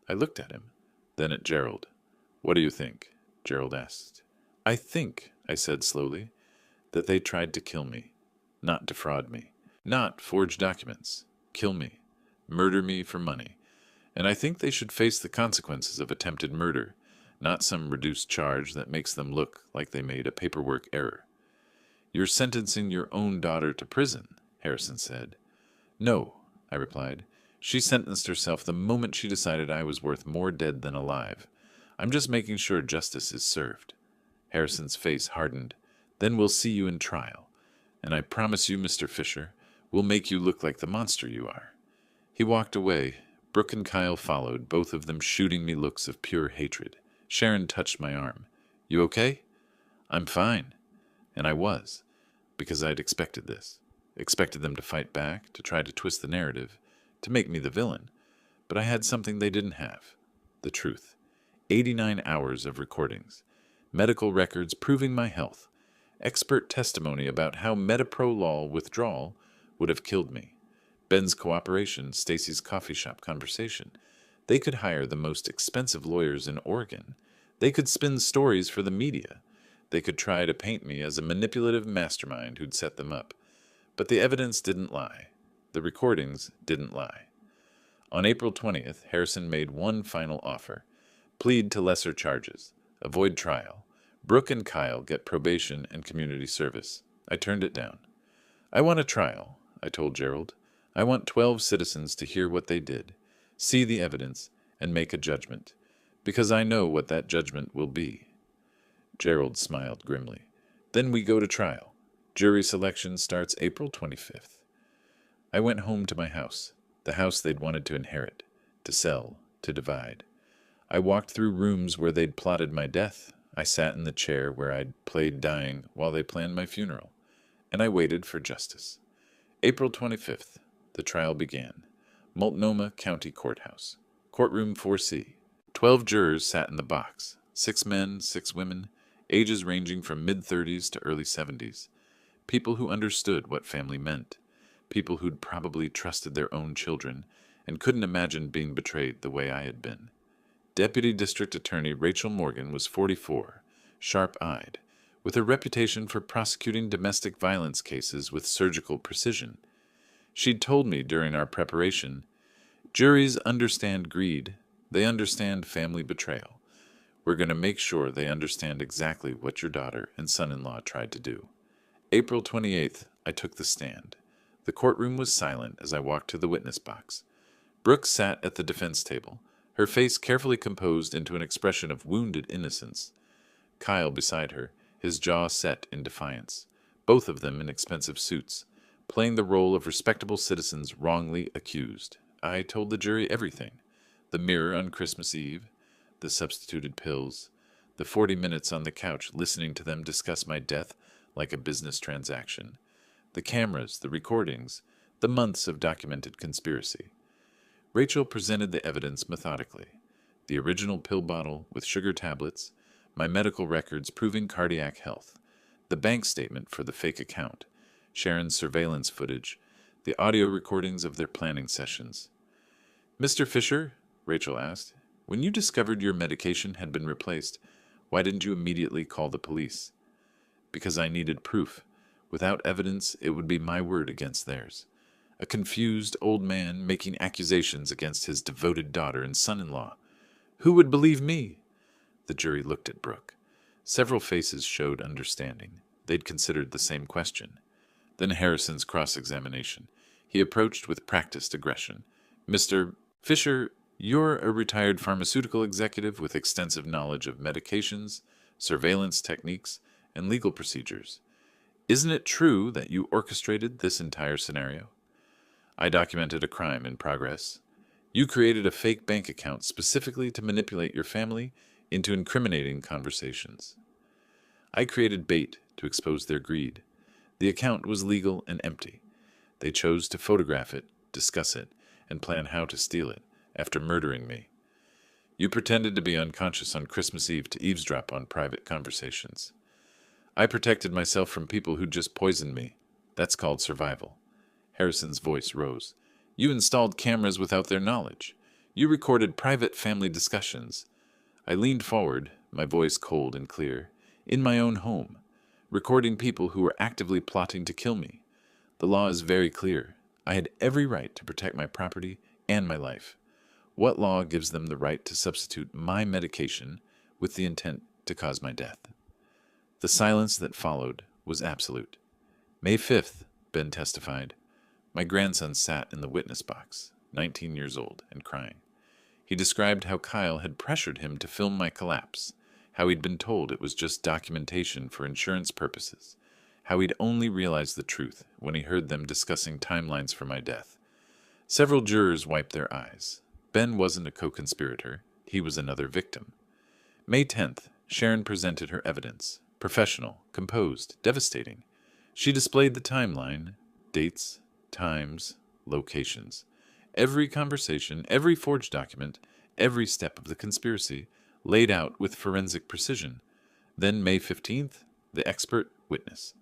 I looked at him, then at Gerald. What do you think? Gerald asked. I think, I said slowly, that they tried to kill me. Not defraud me. Not forge documents. Kill me. Murder me for money. And I think they should face the consequences of attempted murder, not some reduced charge that makes them look like they made a paperwork error. You're sentencing your own daughter to prison, Harrison said. No, I replied. She sentenced herself the moment she decided I was worth more dead than alive. I'm just making sure justice is served. Harrison's face hardened. Then we'll see you in trial. And I promise you, Mr. Fisher, we'll make you look like the monster you are. He walked away. Brooke and Kyle followed, both of them shooting me looks of pure hatred. Sharon touched my arm. You okay? I'm fine. And I was, because I'd expected this. Expected them to fight back, to try to twist the narrative, to make me the villain. But I had something they didn't have. The truth. 89 hours of recordings. Medical records proving my health. Expert testimony about how metoprolol withdrawal would have killed me. Ben's cooperation, Stacy's coffee shop conversation. They could hire the most expensive lawyers in Oregon. They could spin stories for the media. They could try to paint me as a manipulative mastermind who'd set them up. But the evidence didn't lie. The recordings didn't lie. On April 20th, Harrison made one final offer. Plead to lesser charges. Avoid trial. Brooke and Kyle get probation and community service. I turned it down. I want a trial, I told Gerald. I want 12 citizens to hear what they did, see the evidence, and make a judgment, because I know what that judgment will be. Gerald smiled grimly. Then we go to trial. Jury selection starts April 25th. I went home to my house, the house they'd wanted to inherit, to sell, to divide. I walked through rooms where they'd plotted my death. I sat in the chair where I'd played dying while they planned my funeral, and I waited for justice. April 25th, the trial began. Multnomah County Courthouse. Courtroom 4C. 12 jurors sat in the box. 6 men, 6 women, ages ranging from mid-30s to early 70s. People who understood what family meant. People who'd probably trusted their own children and couldn't imagine being betrayed the way I had been. Deputy District Attorney Rachel Morgan was 44, sharp-eyed, with a reputation for prosecuting domestic violence cases with surgical precision. She'd told me during our preparation, juries understand greed, they understand family betrayal. We're going to make sure they understand exactly what your daughter and son-in-law tried to do. April 28th, I took the stand. The courtroom was silent as I walked to the witness box. Brooke sat at the defense table, her face carefully composed into an expression of wounded innocence. Kyle beside her, his jaw set in defiance, both of them in expensive suits, playing the role of respectable citizens wrongly accused. I told the jury everything. The mirror on Christmas Eve, the substituted pills, the 40 minutes on the couch listening to them discuss my death like a business transaction, the cameras, the recordings, the months of documented conspiracy. Rachel presented the evidence methodically. The original pill bottle with sugar tablets, my medical records proving cardiac health, the bank statement for the fake account, Sharon's surveillance footage, the audio recordings of their planning sessions. "Mr. Fisher," Rachel asked, "when you discovered your medication had been replaced, why didn't you immediately call the police?" "Because I needed proof. Without evidence, it would be my word against theirs. A confused old man making accusations against his devoted daughter and son-in-law. Who would believe me?" The jury looked at Brooke. Several faces showed understanding. They'd considered the same question. Then Harrison's cross-examination. He approached with practiced aggression. "Mr. Fisher, you're a retired pharmaceutical executive with extensive knowledge of medications, surveillance techniques, and legal procedures. Isn't it true that you orchestrated this entire scenario?" "I documented a crime in progress. You created a fake bank account specifically to manipulate your family into incriminating conversations." "I created bait to expose their greed. The account was legal and empty. They chose to photograph it, discuss it, and plan how to steal it, after murdering me. You pretended to be unconscious on Christmas Eve to eavesdrop on private conversations. I protected myself from people who just poisoned me. That's called survival." Harrison's voice rose. "You installed cameras without their knowledge. You recorded private family discussions. I leaned forward, my voice cold and clear, in my own home, recording people who were actively plotting to kill me. The law is very clear. I had every right to protect my property and my life. What law gives them the right to substitute my medication with the intent to cause my death?" The silence that followed was absolute. "May 5th, Ben testified. My grandson sat in the witness box, 19 years old, and crying. He described how Kyle had pressured him to film my collapse, how he'd been told it was just documentation for insurance purposes, how he'd only realized the truth when he heard them discussing timelines for my death. Several jurors wiped their eyes. Ben wasn't a co-conspirator. He was another victim. May 10th, Sharon presented her evidence. Professional, composed, devastating. She displayed the timeline, dates, times, locations. Every conversation, every forged document, every step of the conspiracy, laid out with forensic precision. Then May 15th, the expert witness,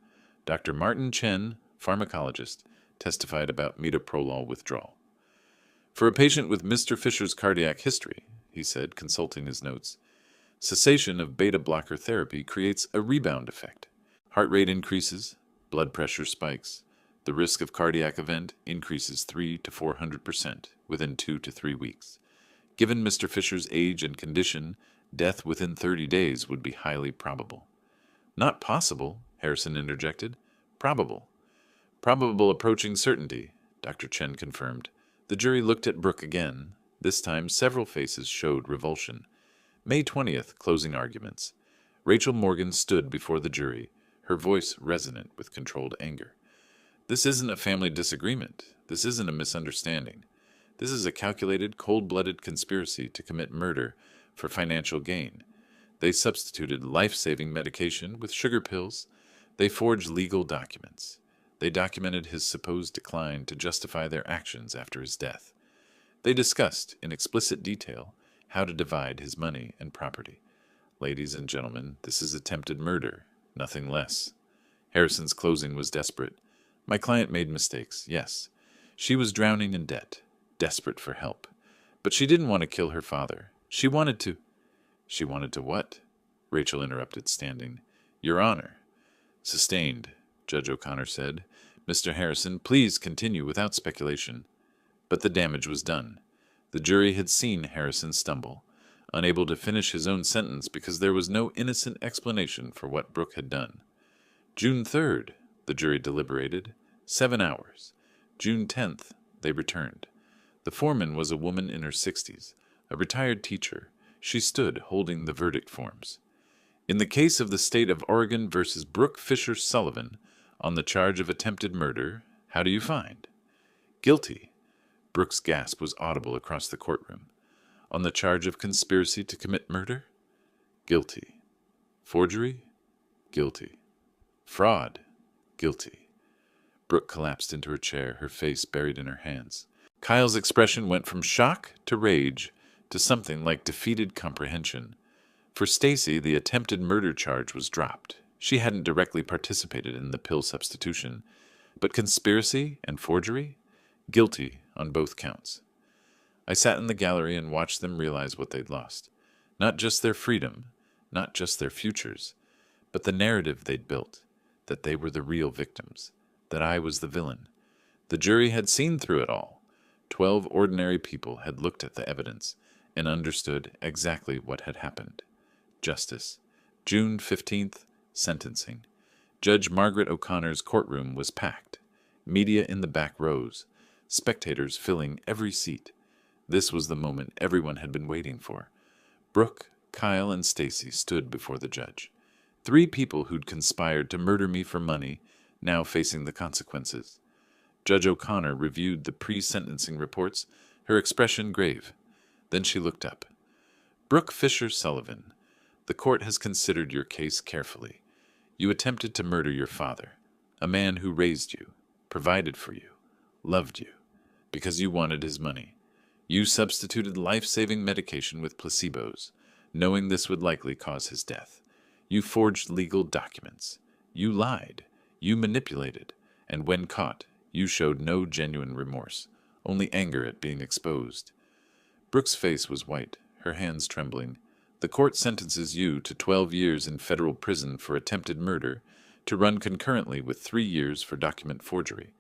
Dr. Martin Chen, pharmacologist, testified about metoprolol withdrawal. "For a patient with Mr. Fisher's cardiac history," he said, consulting his notes, "cessation of beta blocker therapy creates a rebound effect. Heart rate increases, blood pressure spikes. The risk of cardiac event increases 300 to 400% within 2 to 3 weeks. Given Mr. Fisher's age and condition, death within 30 days would be highly probable." "Not possible," Harrison interjected. "Probable." "Probable approaching certainty," Dr. Chen confirmed. The jury looked at Brooke again. This time several faces showed revulsion. May 20th, closing arguments. Rachel Morgan stood before the jury, her voice resonant with controlled anger. "This isn't a family disagreement. This isn't a misunderstanding. This is a calculated, cold-blooded conspiracy to commit murder for financial gain. They substituted life-saving medication with sugar pills. They forged legal documents. They documented his supposed decline to justify their actions after his death. They discussed, in explicit detail, how to divide his money and property. Ladies and gentlemen, this is attempted murder, nothing less." Harrison's closing was desperate. "My client made mistakes, yes. She was drowning in debt, desperate for help. But she didn't want to kill her father. She wanted to—" "She wanted to what?" Rachel interrupted, standing. "Your Honor." "Sustained," Judge O'Connor said. "Mr. Harrison, please continue without speculation." But the damage was done. The jury had seen Harrison stumble, unable to finish his own sentence because there was no innocent explanation for what Brooke had done. June 3rd, the jury deliberated. 7 hours. June 10th, they returned. The foreman was a woman in her 60s, a retired teacher. She stood holding the verdict forms. "In the case of the state of Oregon versus Brooke Fisher Sullivan, on the charge of attempted murder, how do you find?" "Guilty." Brooke's gasp was audible across the courtroom. "On the charge of conspiracy to commit murder?" "Guilty." "Forgery?" "Guilty." "Fraud?" "Guilty." Brooke collapsed into her chair, her face buried in her hands. Kyle's expression went from shock to rage to something like defeated comprehension. For Stacy, the attempted murder charge was dropped. She hadn't directly participated in the pill substitution, but conspiracy and forgery? Guilty on both counts. I sat in the gallery and watched them realize what they'd lost. Not just their freedom, not just their futures, but the narrative they'd built, that they were the real victims, that I was the villain. The jury had seen through it all. 12 ordinary people had looked at the evidence and understood exactly what had happened. Justice. June 15th, sentencing. Judge Margaret O'Connor's courtroom was packed. Media in the back rows. Spectators filling every seat. This was the moment everyone had been waiting for. Brooke, Kyle, and Stacy stood before the judge. 3 people who'd conspired to murder me for money, now facing the consequences. Judge O'Connor reviewed the pre-sentencing reports, her expression grave. Then she looked up. Brooke Fisher Sullivan, the court has considered your case carefully. You attempted to murder your father, a man who raised you, provided for you, loved you, because you wanted his money. You substituted life-saving medication with placebos, knowing this would likely cause his death. You forged legal documents. You lied. You manipulated. And when caught, you showed no genuine remorse, only anger at being exposed. Brooke's face was white, her hands trembling. The court sentences you to 12 years in federal prison for attempted murder, to run concurrently with 3 years for document forgery.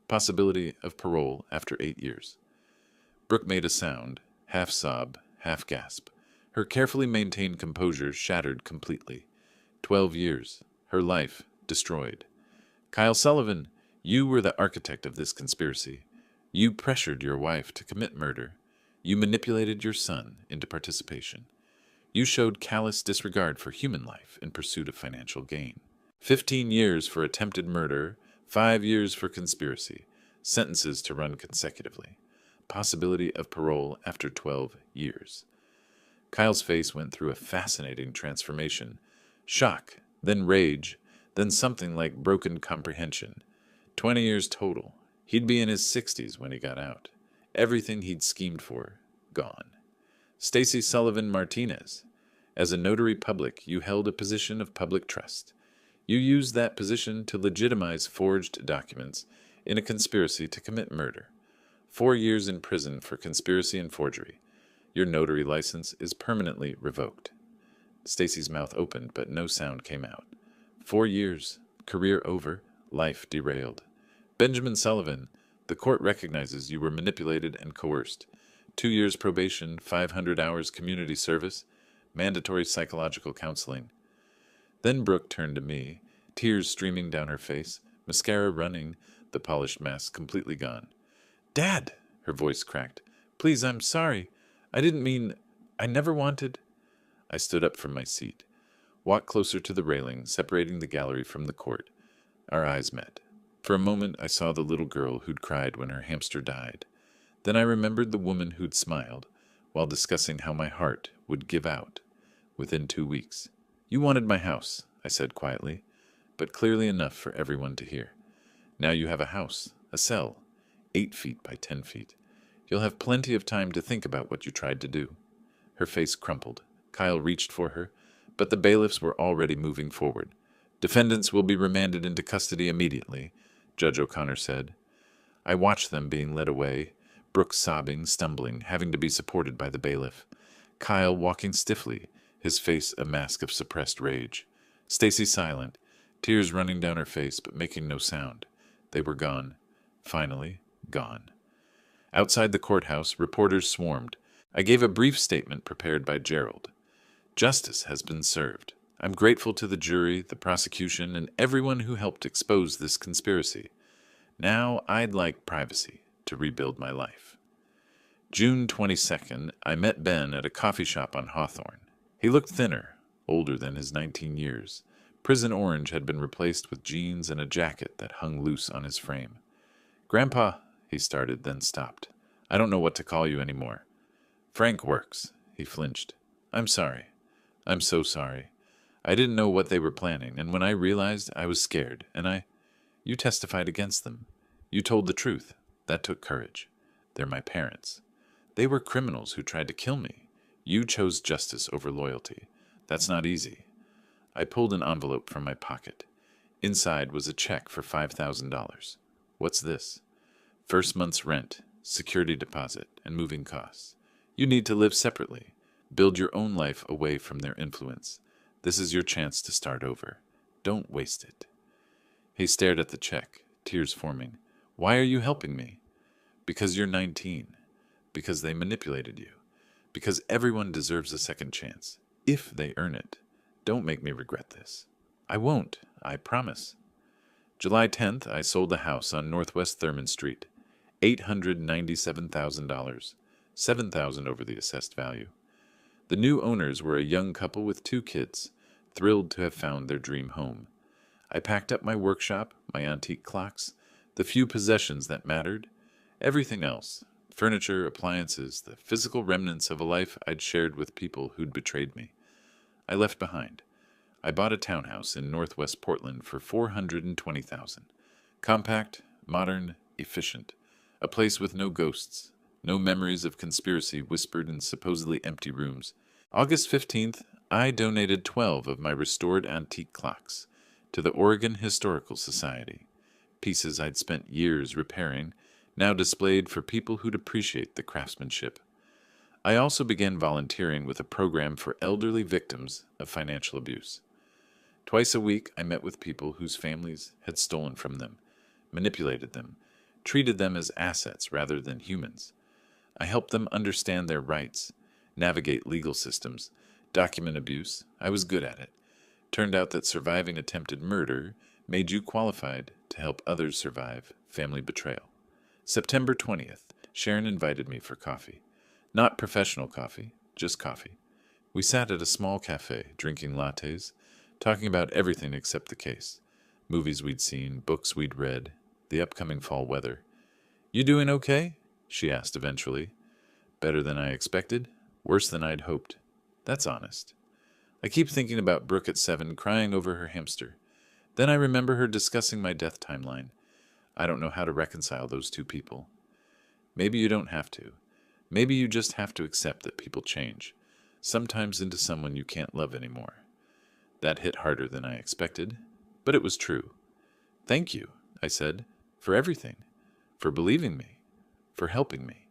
Possibility of parole after 8 years. Brooke made a sound, half sob, half gasp. Her carefully maintained composure shattered completely. 12 years. Her life destroyed. Kyle Sullivan, you were the architect of this conspiracy. You pressured your wife to commit murder. You manipulated your son into participation. You showed callous disregard for human life in pursuit of financial gain. 15 years for attempted murder, 5 years for conspiracy, sentences to run consecutively. Possibility of parole after 12 years. Kyle's face went through a fascinating transformation. Shock, then rage, then something like broken comprehension. 20 years total. He'd be in his 60s when he got out. Everything he'd schemed for, gone. Stacy Sullivan Martinez. As a notary public, you held a position of public trust. You used that position to legitimize forged documents in a conspiracy to commit murder. 4 years in prison for conspiracy and forgery. Your notary license is permanently revoked. Stacy's mouth opened, but no sound came out. 4 years, career over, life derailed. Benjamin Sullivan, the court recognizes you were manipulated and coerced. 2 years probation, 500 hours community service, mandatory psychological counseling. Then Brooke turned to me, tears streaming down her face, mascara running, the polished mask completely gone. "Dad," her voice cracked. "Please, I'm sorry. I didn't mean... I never wanted..." I stood up from my seat, walked closer to the railing, separating the gallery from the court. Our eyes met. For a moment, I saw the little girl who'd cried when her hamster died. Then I remembered the woman who'd smiled, while discussing how my heart would give out within 2 weeks. "You wanted my house," I said quietly, but clearly enough for everyone to hear. "Now you have a house, a cell, 8 feet by 10 feet. You'll have plenty of time to think about what you tried to do." Her face crumpled. Kyle reached for her, but the bailiffs were already moving forward. "Defendants will be remanded into custody immediately," Judge O'Connor said. I watched them being led away, Brooke sobbing, stumbling, having to be supported by the bailiff. Kyle walking stiffly, his face a mask of suppressed rage. Stacy silent, tears running down her face but making no sound. They were gone. Finally, gone. Outside the courthouse, reporters swarmed. I gave a brief statement prepared by Gerald. "Justice has been served. I'm grateful to the jury, the prosecution, and everyone who helped expose this conspiracy. Now I'd like privacy to rebuild my life." June 22nd, I met Ben at a coffee shop on Hawthorne. He looked thinner, older than his 19 years. Prison orange had been replaced with jeans and a jacket that hung loose on his frame. "Grandpa," he started, then stopped. "I don't know what to call you anymore." "Frank works." He flinched. "I'm sorry. I'm so sorry. I didn't know what they were planning, and when I realized, I was scared, and You testified against them. You told the truth. That took courage. They're my parents. They were criminals who tried to kill me. You chose justice over loyalty. That's not easy. I pulled an envelope from my pocket. Inside was a check for $5,000. What's this? First month's rent, security deposit, and moving costs. You need to live separately. Build your own life away from their influence. This is your chance to start over. Don't waste it. He stared at the check, tears forming. Why are you helping me? Because you're 19. Because they manipulated you. Because everyone deserves a second chance, if they earn it. Don't make me regret this. I won't, I promise. July 10th, I sold the house on Northwest Thurman Street. $897,000, $7,000 over the assessed value. The new owners were a young couple with 2 kids, thrilled to have found their dream home. I packed up my workshop, my antique clocks, the few possessions that mattered, everything else, furniture, appliances, the physical remnants of a life I'd shared with people who'd betrayed me. I left behind. I bought a townhouse in northwest Portland for $420,000. Compact, modern, efficient. A place with no ghosts, no memories of conspiracy whispered in supposedly empty rooms. August 15th, I donated 12 of my restored antique clocks to the Oregon Historical Society. Pieces I'd spent years repairing, now displayed for people who'd appreciate the craftsmanship. I also began volunteering with a program for elderly victims of financial abuse. Twice a week, I met with people whose families had stolen from them, manipulated them, treated them as assets rather than humans. I helped them understand their rights, navigate legal systems, document abuse. I was good at it. Turned out that surviving attempted murder made you qualified to help others survive family betrayal. September 20th, Sharon invited me for coffee. Not professional coffee, just coffee. We sat at a small cafe, drinking lattes, talking about everything except the case. Movies we'd seen, books we'd read, the upcoming fall weather. You doing okay? She asked eventually. Better than I expected, worse than I'd hoped. That's honest. I keep thinking about Brooke at 7 crying over her hamster. Then I remember her discussing my death timeline. I don't know how to reconcile those two people. Maybe you don't have to. Maybe you just have to accept that people change, sometimes into someone you can't love anymore. That hit harder than I expected, but it was true. Thank you, I said, for everything, for believing me, for helping me.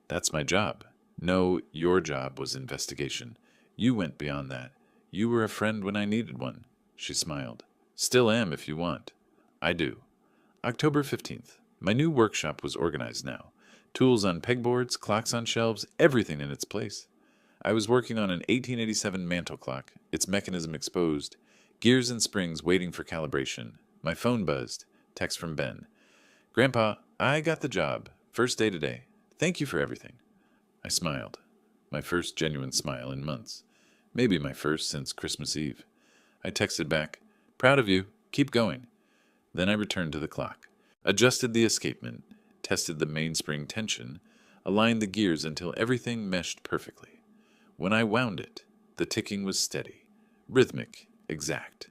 That's my job. No, your job was investigation. You went beyond that. You were a friend when I needed one. She smiled. Still am if you want. I do. October 15th. My new workshop was organized now. Tools on pegboards, clocks on shelves, everything in its place. I was working on an 1887 mantel clock, its mechanism exposed, gears and springs waiting for calibration. My phone buzzed. Text from Ben. Grandpa, I got the job. First day today. Thank you for everything. I smiled. My first genuine smile in months. Maybe my first since Christmas Eve. I texted back, proud of you. Keep going. Then I returned to the clock, adjusted the escapement, tested the mainspring tension, aligned the gears until everything meshed perfectly. When I wound it, the ticking was steady, rhythmic, exact.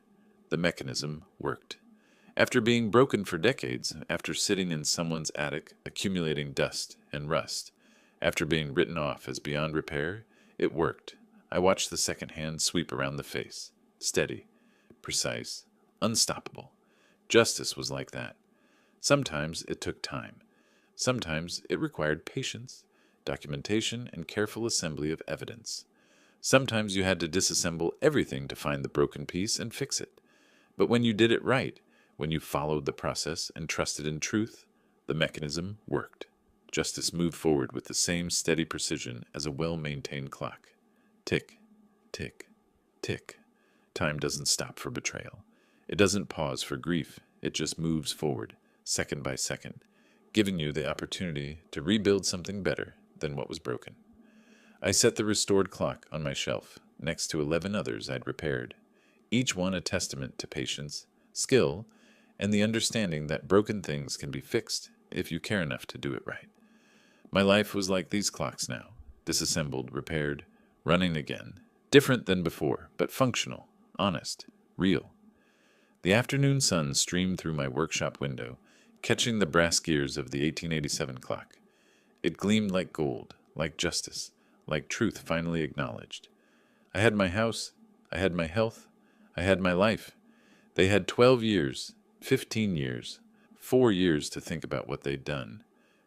The mechanism worked. After being broken for decades, after sitting in someone's attic, accumulating dust and rust, after being written off as beyond repair, it worked. I watched the second hand sweep around the face. Steady, precise, unstoppable. Justice was like that. Sometimes it took time. Sometimes it required patience, documentation, and careful assembly of evidence. Sometimes you had to disassemble everything to find the broken piece and fix it. But when you did it right, when you followed the process and trusted in truth, the mechanism worked. Justice moved forward with the same steady precision as a well-maintained clock. Tick, tick, tick. Time doesn't stop for betrayal. It doesn't pause for grief. It just moves forward, second by second, giving you the opportunity to rebuild something better than what was broken. I set the restored clock on my shelf, next to 11 others I'd repaired, each one a testament to patience, skill, and the understanding that broken things can be fixed if you care enough to do it right. My life was like these clocks now, disassembled, repaired, running again, different than before, but functional, honest, real. The afternoon sun streamed through my workshop window, catching the brass gears of the 1887 clock. It gleamed like gold, like justice, like truth finally acknowledged. I had my house, I had my health, I had my life. They had 12 years, 15 years, 4 years to think about what they'd done.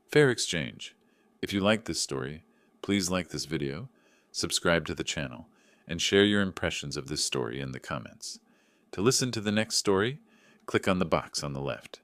Fair exchange. If you like this story, please like this video, subscribe to the channel, and share your impressions of this story in the comments. To listen to the next story, click on the box on the left.